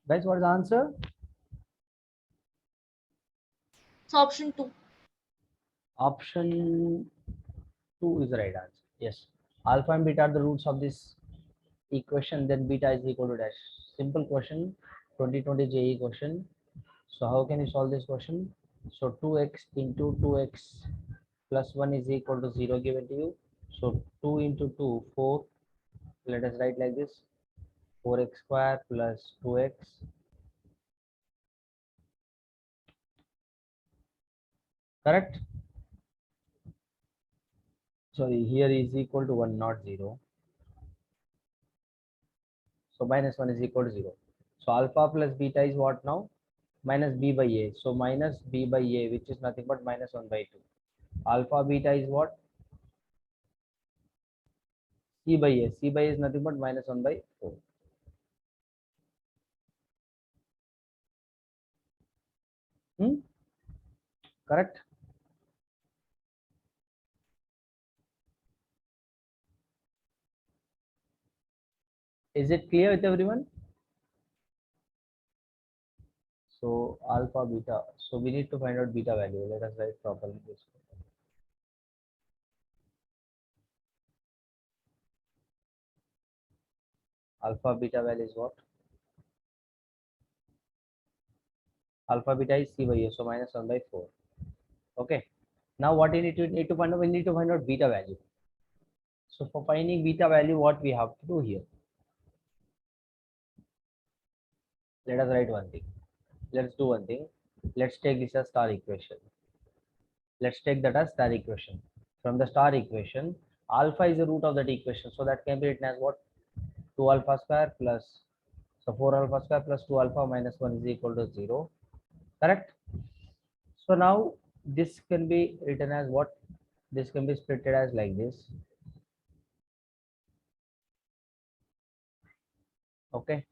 Guys, what is the answer? So option 2. Option 2 is the right answer. Yes. Alpha and beta are the roots of this equation, then beta is equal to dash. Simple question, 2020 JEE question. So how can you solve this question? So 2x into 2x plus 1 is equal to 0 given to you. So 2 into 2, 4. Let us write like this. 4x square plus 2x. Correct? Sorry, here is equal to 1, not 0. So minus 1 is equal to 0. So alpha plus beta is what now? Minus b by a. So minus b by a, which is nothing but minus 1 by 2. Alpha beta is what? C by a. C by a is nothing but minus 1 by 4. Correct? Is it clear with everyone? So alpha beta. So we need to find out beta value. Let us write properly this. Alpha beta value is what? Alpha beta is c by a. So minus 1 by 4. Okay. Now what we need to find out? We need to find out beta value. So for finding beta value, what we have to do here? Let us write one thing. Let's do one thing. Let's take this as star equation. Let's take that as star equation. From the star equation, alpha is the root of that equation. So that can be written as what? 2 alpha square plus, so 4 alpha square plus 2 alpha minus 1 is equal to 0. Correct? So now this can be written as what? This can be splitted as like this. Okay.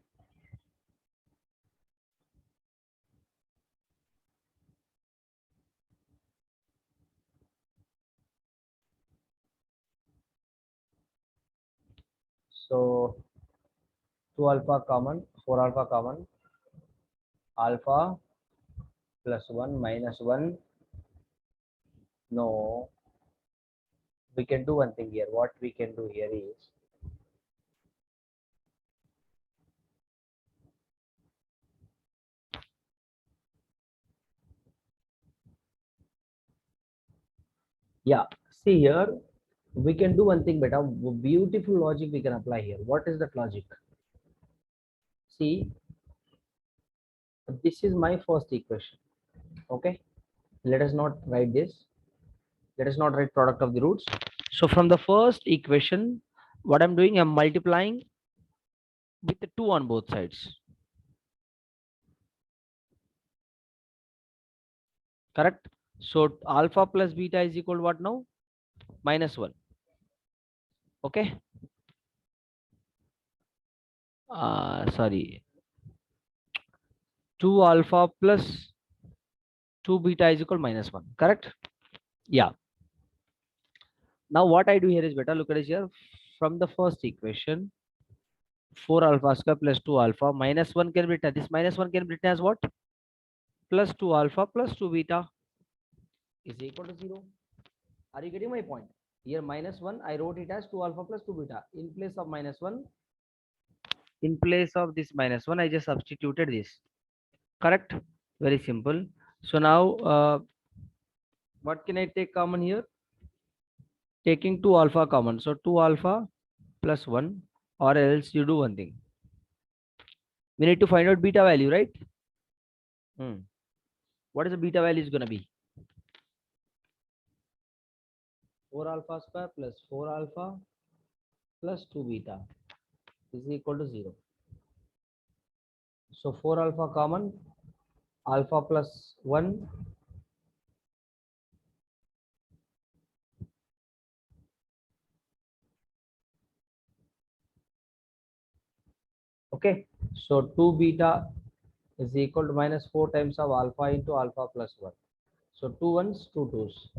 So 2 alpha common, 4 alpha common, alpha plus 1 minus 1. No, we can do one thing here. What we can do here is, yeah, see here, we can do one thing better. Beautiful logic we can apply here. What is that logic? See, this is my first equation. Okay, let us not write this. Let us not write product of the roots. So from the first equation, what I'm doing, I'm multiplying with the 2 on both sides. Correct? So alpha plus beta is equal to what now? Minus 1. Okay. Sorry. 2 alpha plus 2 beta is equal to minus 1. Correct? Yeah. Now what I do here is better. Look at this here. from the first equation, 4 alpha square plus 2 alpha minus 1 can be written. This minus 1 can be written as what? Plus 2 alpha plus 2 beta is equal to 0. Are you getting my point? Here minus 1, I wrote it as 2 alpha plus 2 beta. In place of minus 1, in place of this minus 1, I just substituted this. Correct? Very simple. So now, what can I take common here? Taking 2 alpha common. So 2 alpha plus 1, or else you do one thing. We need to find out beta value, right? What is the beta value is going to be? 4 alpha square plus 4 alpha plus 2 beta is equal to 0. So 4 alpha common, alpha plus 1, okay. So 2 beta is equal to minus 4 times of alpha into alpha plus 1. So 2 ones, 2 twos.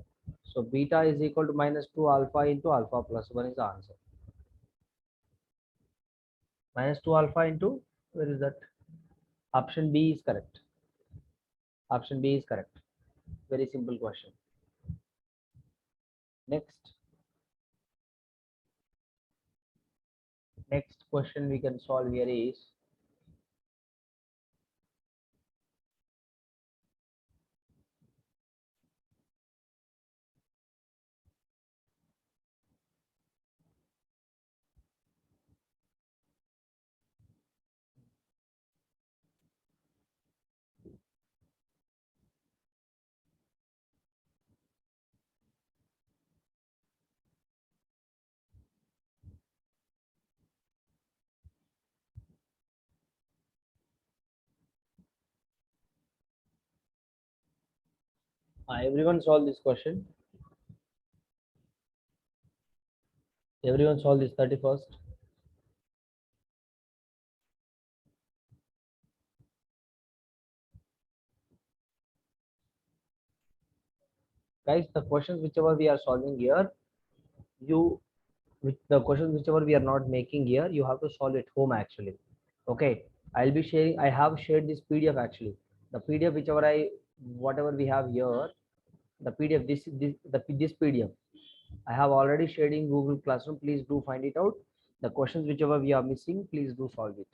So beta is equal to minus 2 alpha into alpha plus 1 is the answer. Minus 2 alpha into, where is that? Option B is correct. Option B is correct. Very simple question. Next question we can solve here is, everyone solve this question. Everyone solve this 31st. Guys, the questions whichever we are solving here, the questions whichever we are not making here, you have to solve at home actually. Okay, I'll be sharing, I have shared this PDF actually. The PDF whichever whatever we have here, the PDF, this PDF, I have already shared in Google Classroom. Please do find it out. The questions whichever we are missing, please do solve it.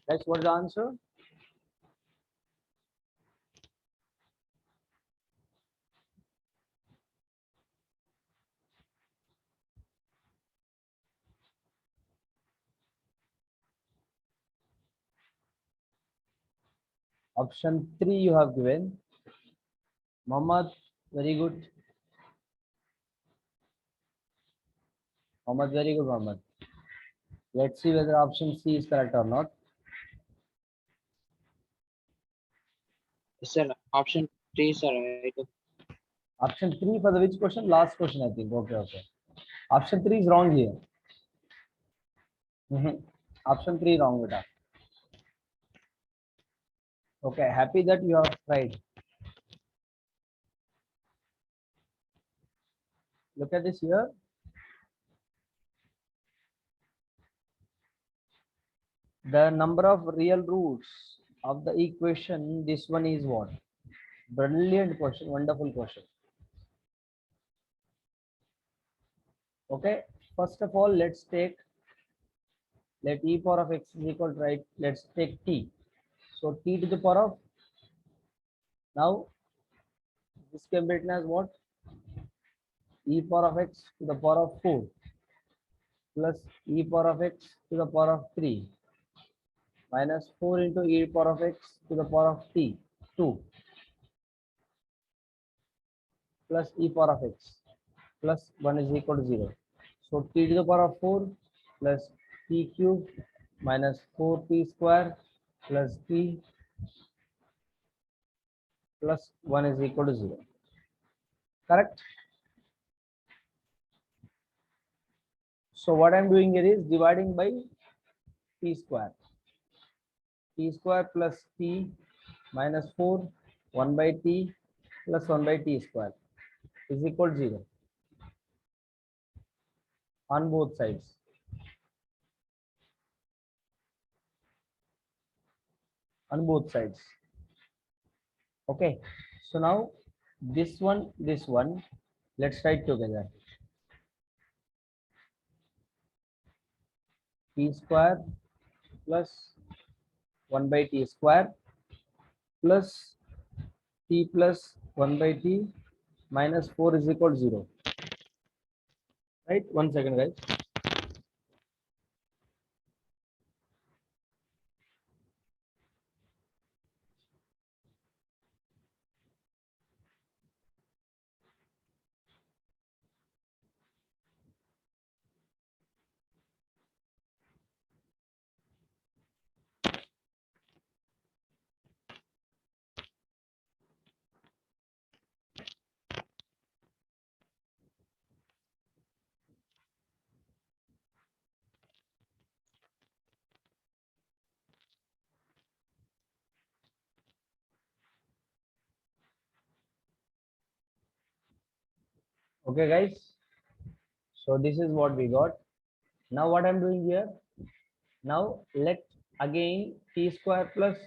Guys, what is the answer? Option 3 you have given. Mohammed, very good. Mohammed, very good, Mohammed. Let's see whether option C is correct or not. Sir, option 3 is right. Option 3 for the which question? Last question, I think. Okay, okay. Option 3 is wrong here. Option 3 wrong, beta. Okay, happy that you have tried. Look at this here. The number of real roots of the equation, this one is what? Brilliant question, wonderful question. Okay, first of all, let e power of x is equal to, right, let's take t. So t to the power of, now this can be written as what? E power of x to the power of 4 plus e power of x to the power of 3 minus 4 into e power of x to the power of t 2 plus e power of x plus 1 is equal to 0. So t to the power of 4 plus t cube minus 4t square plus t plus 1 is equal to 0. Correct? So what I'm doing here is dividing by t square. T square plus t minus 4 1 by t plus 1 by t square is equal to 0 on both sides. On both sides. Okay, so now this one, let's write together. T square plus 1 by t square plus t plus 1 by t minus 4 is equal to 0. Right? 1 second, guys. Okay, guys. So this is what we got. Now what I'm doing here? Now let again t square plus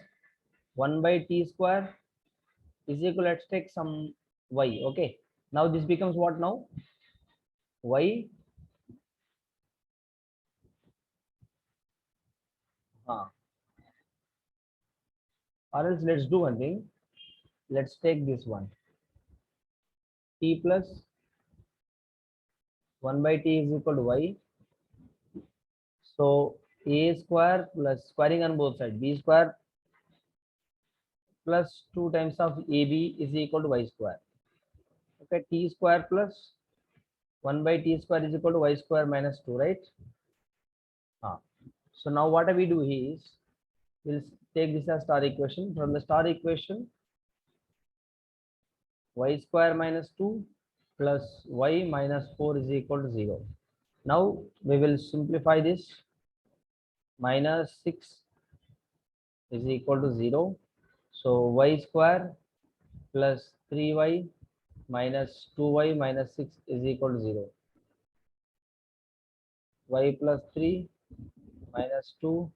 1 by t square is equal, let's take some y. Okay. Now this becomes what now? Y. Or else let's do one thing. Let's take this one. T plus 1 by t is equal to y. So a square plus squaring on both sides, b square plus 2 times of ab is equal to y square. Okay, t square plus 1 by t square is equal to y square minus 2, right? So now what we do is, we'll take this as star equation. From the star equation, y square minus 2 plus y minus 4 is equal to 0. Now we will simplify this. Minus 6 is equal to 0. So y square plus 3y minus 2y minus 6 is equal to 0. Y plus 3 minus 2,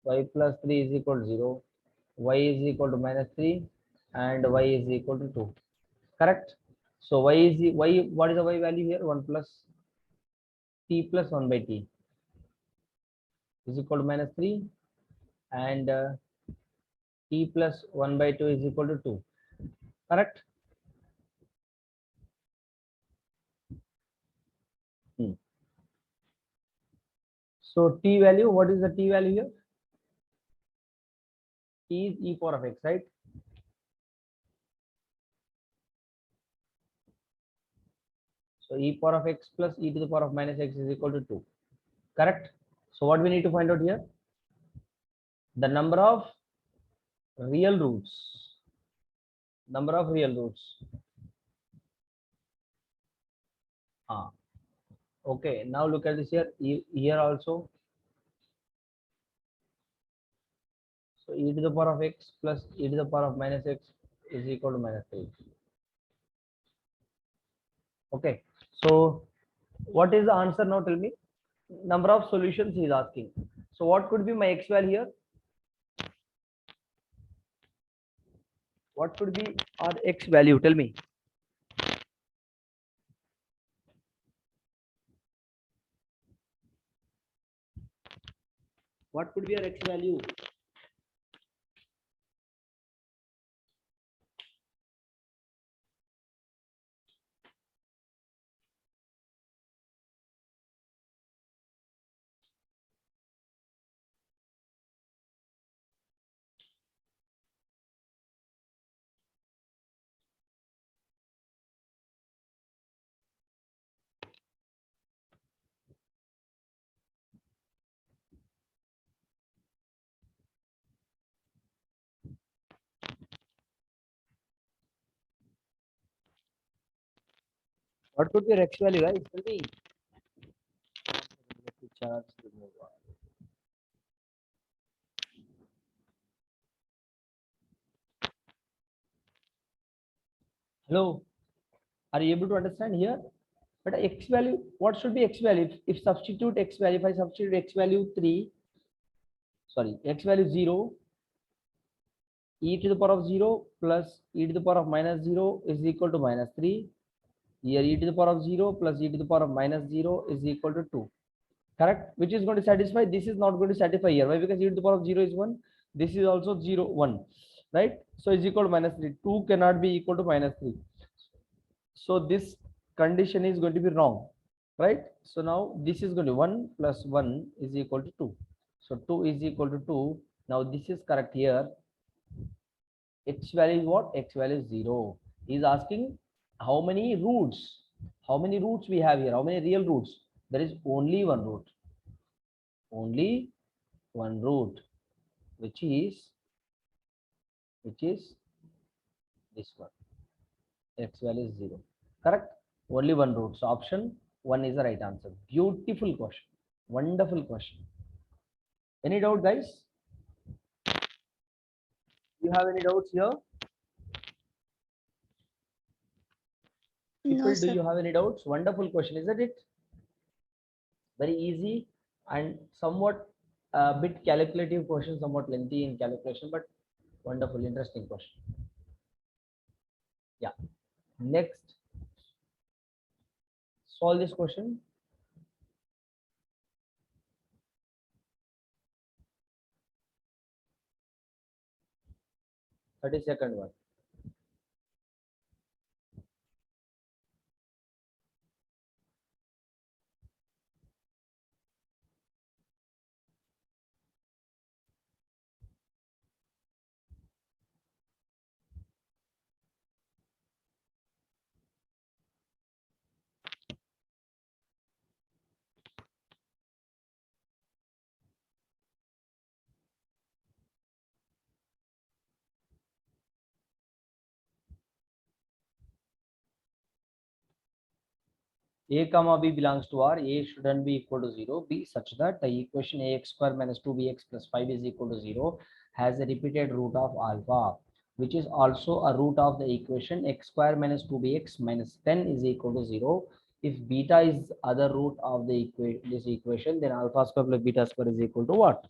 y plus 3 is equal to 0. Y is equal to minus 3 and y is equal to 2. Correct? So y is the y, what is the y value here? 1 plus t plus 1 by t is equal to minus 3 and t plus 1 by 2 is equal to 2. Correct? So t value, what is the t value here? T is e power of x, right? So e power of x plus e to the power of minus x is equal to 2. Correct? So what we need to find out here? The number of real roots. Number of real roots. Okay, now look at this here. Here also. So e to the power of x plus e to the power of minus x is equal to minus 3. Okay, so what is the answer now? Tell me. Number of solutions he is asking. So what could be my x value here? What could be our x value? Tell me. What could be our x value? What could be your x value, guys? Tell me. Let me charge the mobile. Hello, are you able to understand here? But x value, what should be x value? If substitute x value, if I substitute x value 3, sorry, x value 0, e to the power of 0 plus e to the power of minus 0 is equal to minus 3. Here e to the power of 0 plus e to the power of minus 0 is equal to 2. Correct? Which is going to satisfy? This is not going to satisfy here. Why? Because e to the power of 0 is 1. This is also 0, 1. Right? So is equal to minus 3. 2 cannot be equal to minus 3. So this condition is going to be wrong. Right? So now this is going to be 1 plus 1 is equal to 2. So 2 is equal to 2. Now this is correct here. X value is what? X value is 0. He is asking how many roots? How many roots we have here? How many real roots? There is only one root. Only one root, which is this one. X value is 0. Correct? Only one root. So option 1 is the right answer. Beautiful question. Wonderful question. Any doubt, guys? You have any doubts here? People, No, do sir. you have any doubts? Wonderful question, isn't it? Very easy and somewhat a bit calculative question, somewhat lengthy in calculation, but wonderful, interesting question. Yeah. Next, solve this question. That is second one. A comma b belongs to R. A shouldn't be equal to 0. B such that the equation ax square minus 2bx plus 5 is equal to 0 has a repeated root of alpha, which is also a root of the equation x square minus 2bx minus 10 is equal to 0. If beta is other root of the this equation, then alpha square plus beta square is equal to what?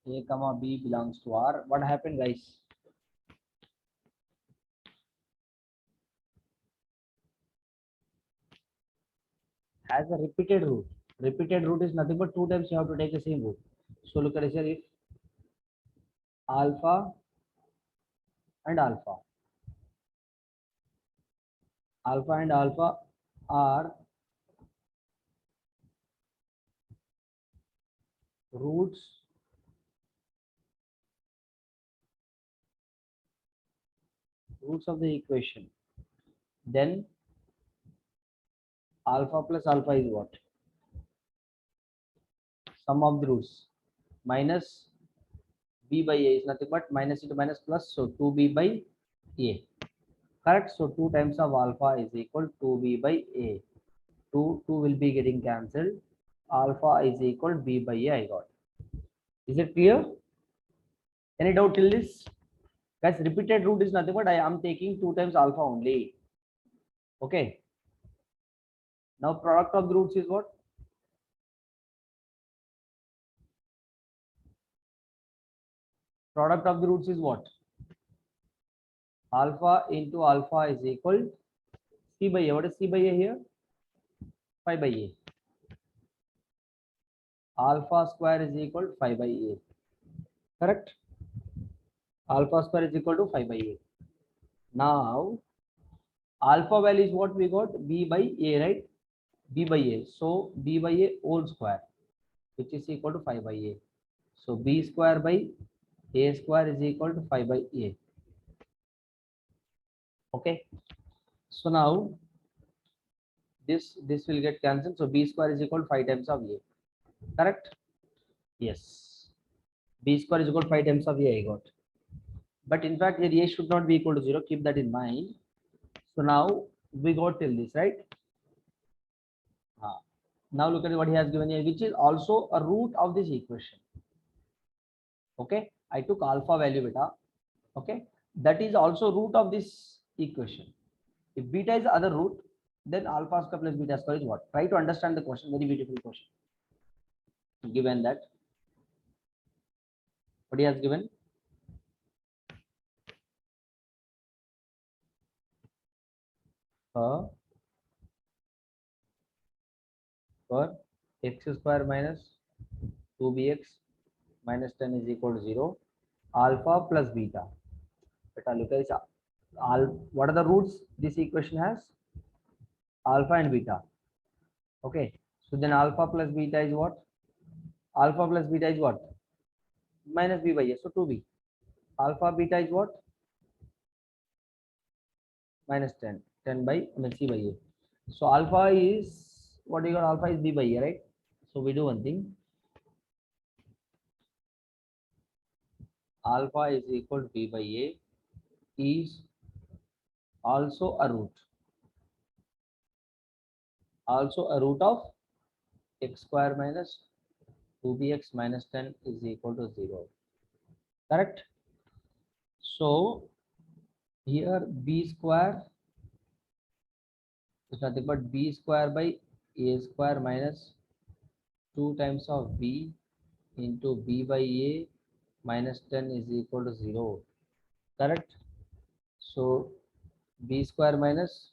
A comma B belongs to R. What happened, guys? Has a repeated root. Repeated root is nothing but 2 times you have to take the same root. So look at this here. If alpha and alpha, alpha and alpha are roots of the equation, then alpha plus alpha is what? Sum of the roots minus b by a is nothing but minus into minus plus, so 2b by a. Correct? So 2 times of alpha is equal to 2b by a. 2 will be getting cancelled. Alpha is equal to b by a. I got. Is it clear? Any doubt till this? Guys, repeated root is nothing but I am taking 2 times alpha only. Okay. Now product of the roots is what? Product of the roots is what? Alpha into alpha is equal c by a. What is c by a here? 5 by a. Alpha square is equal to 5 by a. Correct? Alpha square is equal to 5 by a. Now alpha value is what we got? B by a, right? B by a. So b by a whole square, which is equal to 5 by a. So b square by a square is equal to 5 by a. Okay. So now this will get cancelled. So b square is equal to 5 times of a. Correct? Yes. B square is equal to 5 times of a I got. But in fact, here a should not be equal to 0. Keep that in mind. So now we got till this, right? Now look at what he has given here, which is also a root of this equation. Okay, I took alpha value beta. Okay, that is also root of this equation. If beta is the other root, then alpha square plus beta square is what? Try to understand the question. Very beautiful question. Given that, what he has given? For x square minus 2bx minus 10 is equal to 0, alpha plus beta. Beta, look at this. What are the roots this equation has? Alpha and beta. Okay, so then alpha plus beta is what? Alpha plus beta is what? Minus b by a, so 2b. Alpha beta is what? Minus 10. 10 by c by a. So alpha is what you got? Alpha is b by a, right? So we do one thing. Alpha is equal to b by a is also a root. Also a root of x square minus 2bx minus 10 is equal to 0. Correct? So here b square is nothing but b square by a square minus 2 times of b into b by a minus 10 is equal to 0. Correct? So b square minus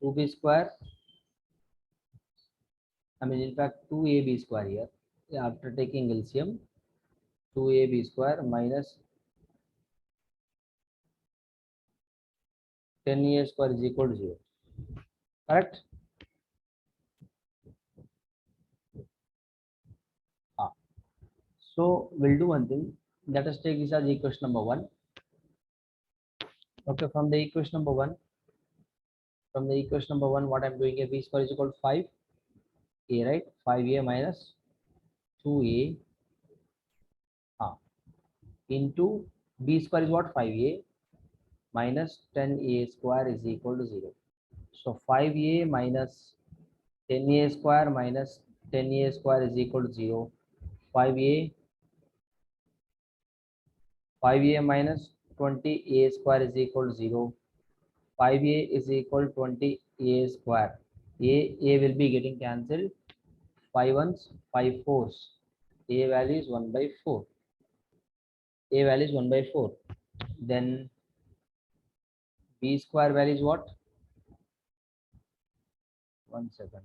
2b square, I mean in fact 2ab square here, after taking LCM, 2ab square minus 10a square is equal to 0. Correct? So we'll do one thing. Let us take this as equation number 1. Okay, from the equation number 1, what I'm doing here, b square is equal to 5a, right? 5a minus 2a into b square is what? 5a minus 10a square is equal to 0. So 5a minus 10a square minus 10a square is equal to 0. 5a minus 20a square is equal to 0. 5a is equal to 20a square. A will be getting cancelled. 5 ones, 5 fours. A value is 1 by 4. A value is 1 by 4. Then B square value is what? 1 second.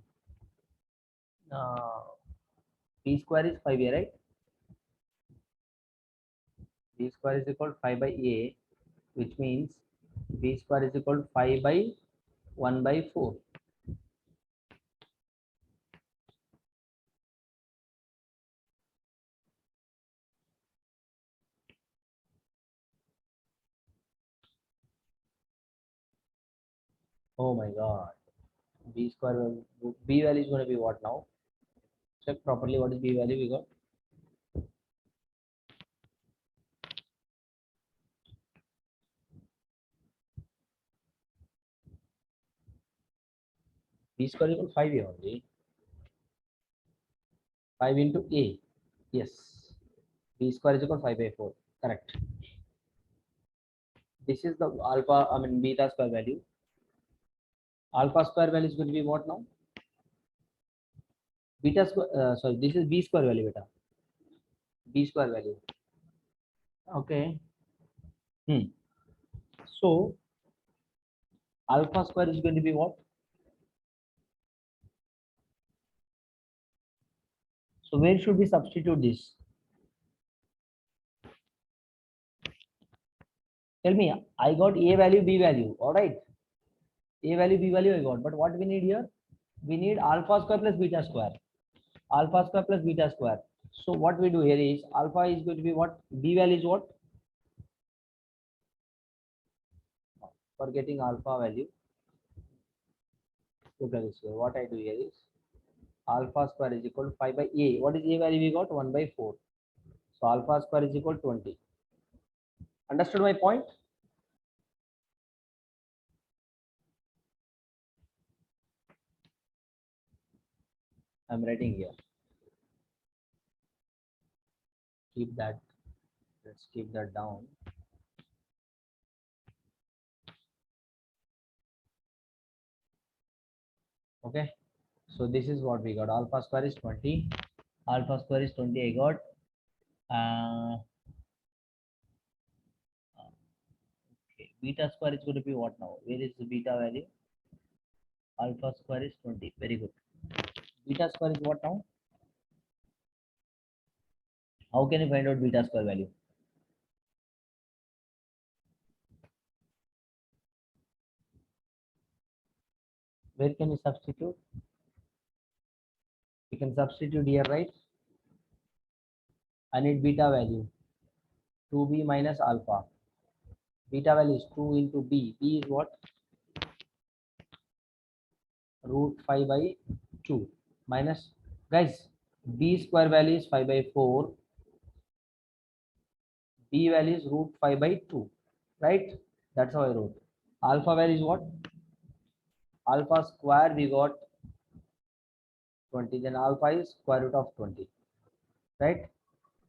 B square is 5A, right? B square is equal to 5 by A, which means B square is equal to 5 by 1 by 4. Oh my god. B square, B value is going to be what now? Check properly what is B value we got. B square equal 5A only. 5 into A. Yes. B square is equal 5 by 4. Correct. This is the beta square value. Alpha square value is going to be what now? Beta square, sorry, this is B square value, beta. B square value. Okay. So, alpha square is going to be what? So, where should we substitute this? Tell me, I got A value, B value, all right? A value, B value I got, but what we need here? We need alpha square plus beta square. Alpha square plus beta square. So, what we do here is, alpha is going to be what? B value is what? For getting alpha value, look at this way. What I do here is, alpha square is equal to 5 by A. What is A value we got? 1 by 4. So, alpha square is equal to 20. Understood my point? I'm writing here. Keep that. Let's keep that down. Okay. So this is what we got. Alpha square is 20. Alpha square is 20. I got. Okay. Beta square is going to be what now? Where is the beta value? Alpha square is 20. Very good. Beta square is what now? How can you find out beta square value? Where can you substitute? We can substitute here, right? I need beta value. 2b minus alpha. Beta value is 2 into b. B is what? Root 5 by 2 minus, guys, b square value is 5 by 4. B value is root 5 by 2, right? That's how I wrote. Alpha value is what? Alpha square we got 20, then alpha is square root of 20, right?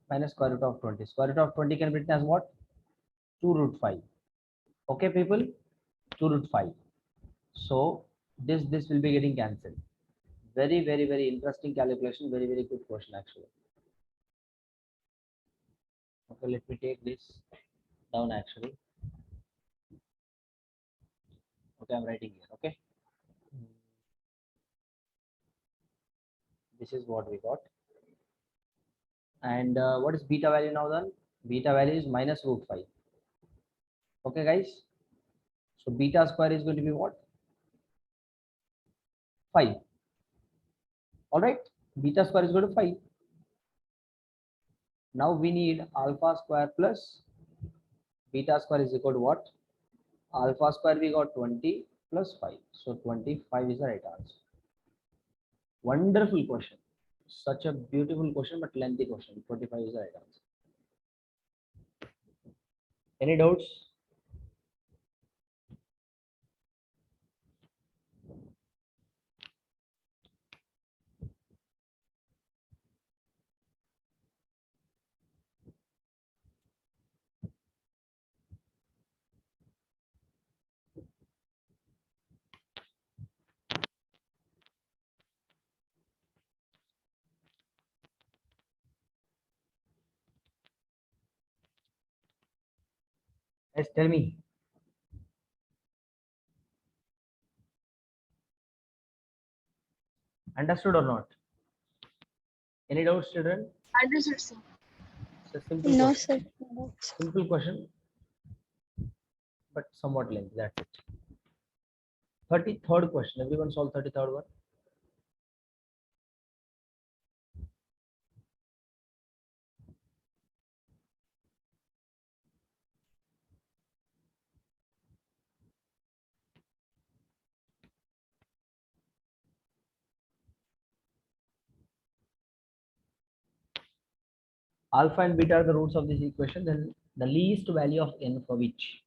Minus square root of 20. Square root of 20 can be written as what? 2 root 5. Okay, people? 2 root 5. So this will be getting cancelled. Very, very, very interesting calculation. Very, very good question actually. Okay, let me take this down actually. Okay, I'm writing here. Okay. This is what we got. And what is beta value now then? Beta value is minus root 5. Okay, guys. So beta square is going to be what? 5. All right. Beta square is going to 5. Now we need alpha square plus beta square is equal to what? Alpha square we got 20 plus 5. So 25 is the right answer. Wonderful question. Such a beautiful question, but lengthy question. 25 is the right answer. Any doubts? Yes, tell me. Understood or not? Any doubts, children? Understood, sir. It's a simple No, question. sir. No doubts. Simple question, but somewhat lengthy. That's it. 33rd question. Everyone solve 33rd one? Alpha and beta are the roots of this equation. Then the least value of n for which?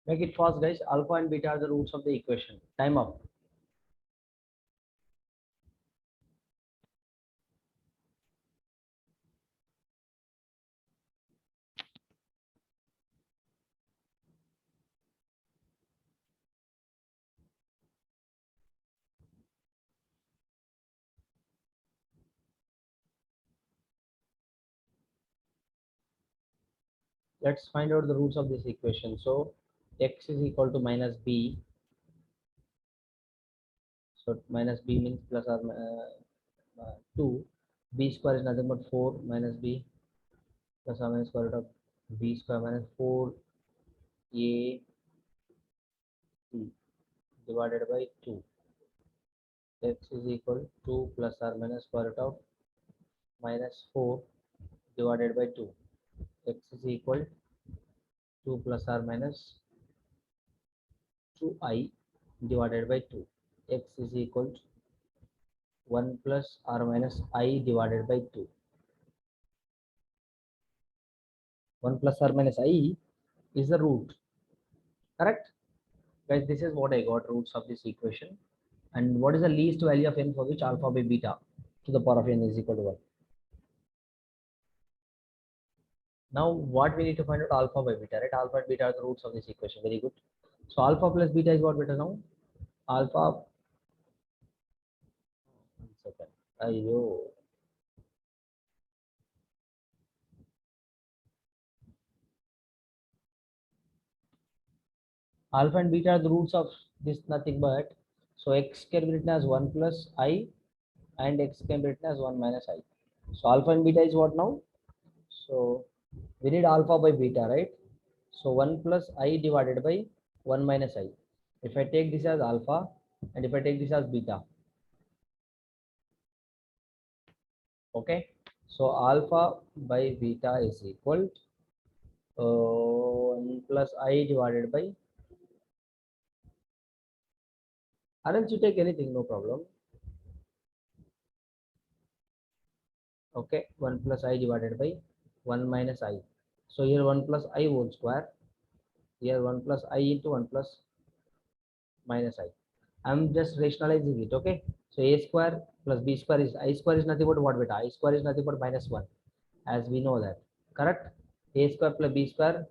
Make it fast, guys. Alpha and beta are the roots of the equation. Time up. Let's find out the roots of this equation. So x is equal to minus b. So minus b means plus or 2. B square is nothing but 4 minus b plus or minus square root of b square minus 4 a c divided by 2. X is equal to plus or minus square root of minus 4 divided by 2. X is equal to plus or minus 2i divided by 2. X is equal to 1 plus or minus I divided by 2. 1 plus or minus I is the root. Correct? Guys, this is what I got, roots of this equation. And what is the least value of n for which alpha by beta to the power of n is equal to 1? Now, what we need to find out alpha by beta, right? Alpha and beta are the roots of this equation. Very good. So alpha plus beta is what beta now? Alpha. 1 second. Ayyo. Alpha and beta are the roots of this nothing but, so x can be written as 1 plus I and x can be written as 1 minus I. So alpha and beta is what now? So we need alpha by beta, right? So 1 plus I divided by 1 minus I. If I take this as alpha and if I take this as beta. Okay. So alpha by beta is equal to 1 plus I divided by, or else you take anything, no problem. Okay, 1 plus I divided by 1 minus I. So here 1 plus I whole square, here 1 plus I into 1 plus minus I. I'm just rationalizing it, okay? So a square plus b square is, I square is nothing but what beta? I square is nothing but minus 1, as we know that, correct? A square plus b square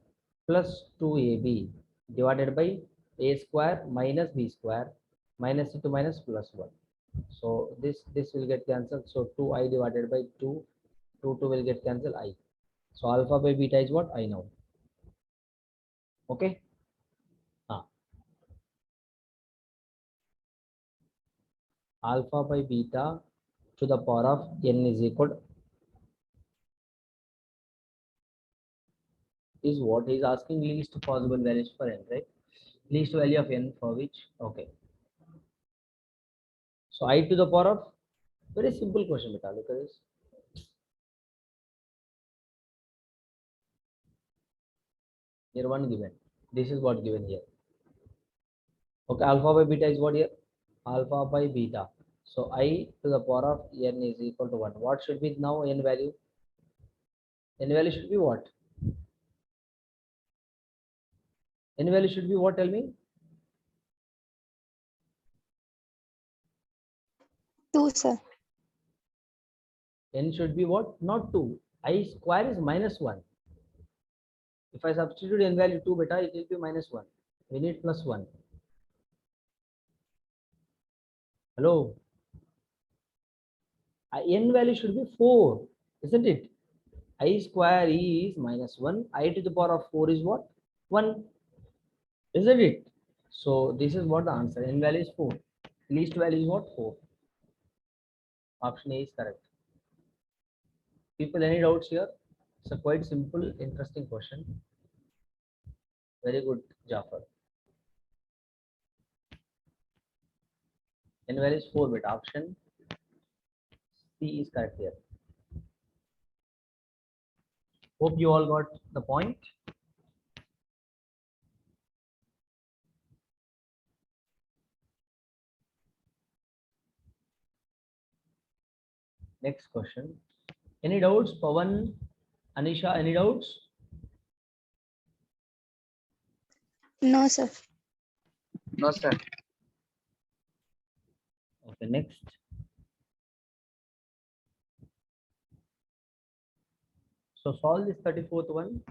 plus 2ab divided by a square minus b square minus into minus plus 1. So this will get cancelled. So 2I divided by 2, 2 will get cancelled I. So alpha by beta is what? I know. Okay. Alpha by beta to the power of n is equal to, is what is asking least possible values for n, right? Least value of n for which, okay. So I to the power of, very simple question, beta. Look at this. Here one given. This is what given here. Okay, alpha by beta is what here? Alpha by beta. So I to the power of n is equal to 1. What should be now n value? N value should be what? N value should be what? Tell me. 2, sir. N should be what? Not 2. I square is minus 1. If I substitute n value 2 beta, it will be minus 1. We need plus 1. Hello? N value should be 4, isn't it? I square is minus 1. I to the power of 4 is what? 1. Isn't it? So this is what the answer. N value is 4. Least value is what? 4. Option A is correct. People, any doubts here? It's a quite simple, interesting question. Very good, Jafar. N value is 4 bit. Option C is correct here. Hope you all got the point. Next question. Any doubts? Pawan, Anisha, any doubts? No, sir. No, sir. Okay, next. So solve this 34th one.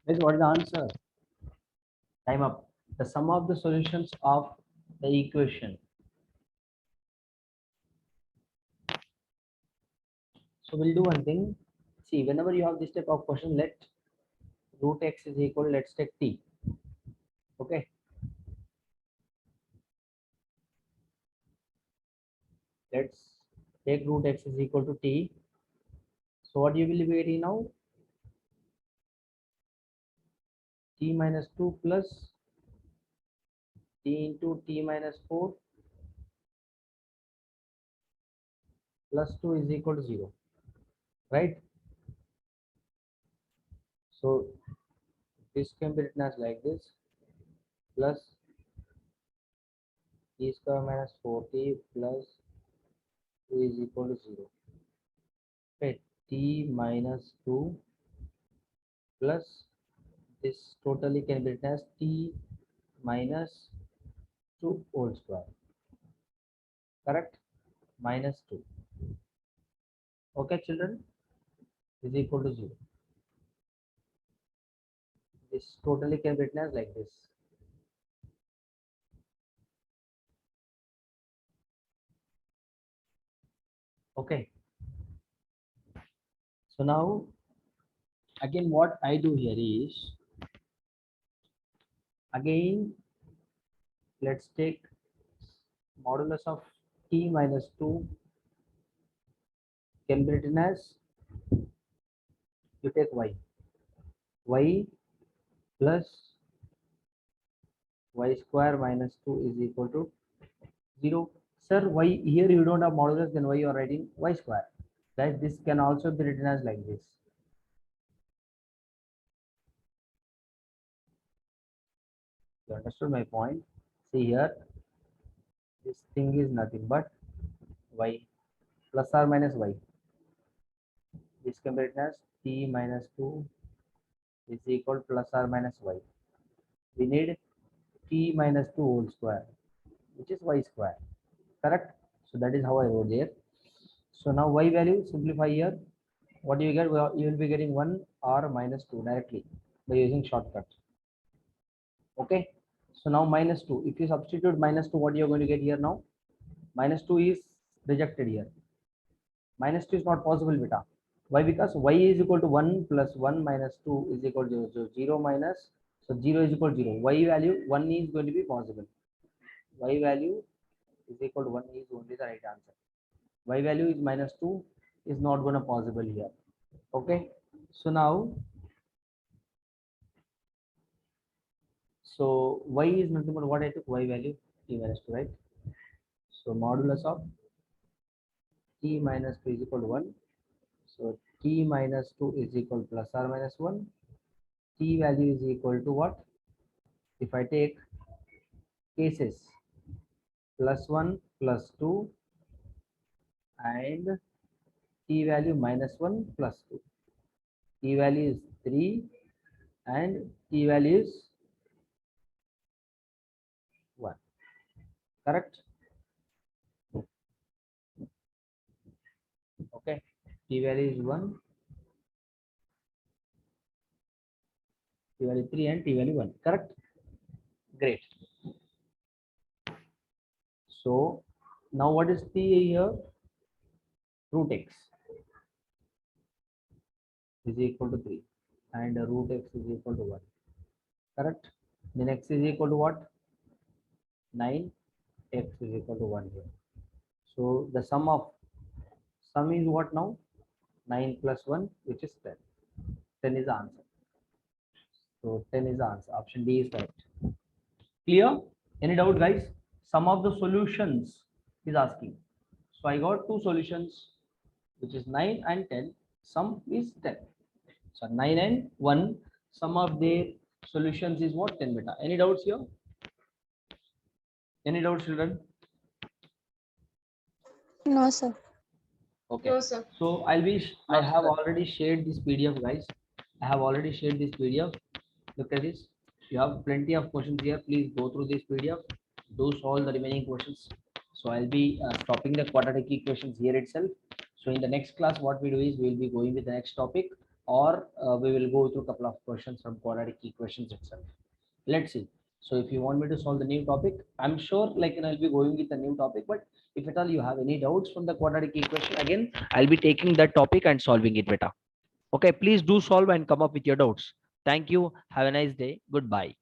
Guys, what is the answer? Time up. The sum of the solutions of the equation. So we'll do one thing. See, whenever you have this type of question, let root x is equal, let's take t. Okay. Let's take root x is equal to t. So what you will be getting now? T minus 2 plus t into t minus 4 plus 2 is equal to 0. Right? So this can be written as like this, plus t square minus 4t plus 2 is equal to 0. Okay, t minus 2 plus this totally can be written as t minus 2 whole square. Correct? Minus 2. Okay, children, is equal to 0. This totally can be written as like this. Okay. So now, again, what I do here is, again, let's take modulus of t minus 2 can be written as, you take y plus y square minus 2 is equal to 0. Sir, why here you don't have modulus, then why you are writing y square? Guys, this can also be written as like this. You understood my point? See here, this thing is nothing but y plus or minus y. This can be written as t minus 2 is equal plus or minus y. We need t minus 2 whole square, which is y square. Correct? So that is how I wrote there. So now y value, simplify here. What do you get? Well, you will be getting 1 or minus 2 directly by using shortcut. Okay. So now minus 2. If you substitute minus 2, what you are going to get here now? Minus 2 is rejected here. Minus 2 is not possible, beta. Why? Because y is equal to 1 plus 1 minus 2 is equal to 0. So 0 minus, so 0 is equal to 0. Y value 1 is going to be possible. Y value is equal to 1 is only the right answer. Y value is minus 2 is not going to possible here. Okay. So now, so y is nothing but what I took, y value t minus 2, right? So modulus of t minus 2 is equal to 1. So t minus 2 is equal to plus or minus 1. T value is equal to what? If I take cases plus 1 plus 2 and t value minus 1 plus 2. T value is 3 and t value is 1. Correct? Okay. T value is 1. T value 3 and t value 1. Correct? Great. So now what is t here? Root x is equal to 3 and root x is equal to 1. Correct? Then x is equal to what? 9. X is equal to 1 here. So the sum is what now? 9 plus 1, which is 10. 10 is the answer. So 10 is the answer. Option D is correct. Clear? Any doubt, guys? Sum of the solutions is asking. So I got two solutions, which is 9 and 10. Sum is 10. So 9 and 1, sum of their solutions is what? 10 beta. Any doubts here? Any doubts, children? No, sir. Okay. No, sir. So I have already shared this PDF, guys. I have already shared this PDF. Look at this. You have plenty of questions here. Please go through this PDF. Do solve the remaining questions. So I'll be stopping the quadratic equations here itself. So in the next class, what we do is we'll be going with the next topic, or we will go through a couple of questions from quadratic equations itself. Let's see. So if you want me to solve the new topic, I'm sure like I'll be going with the new topic, but if at all you have any doubts from the quadratic equation, again, I'll be taking that topic and solving it better. Okay, please do solve and come up with your doubts. Thank you. Have a nice day. Goodbye.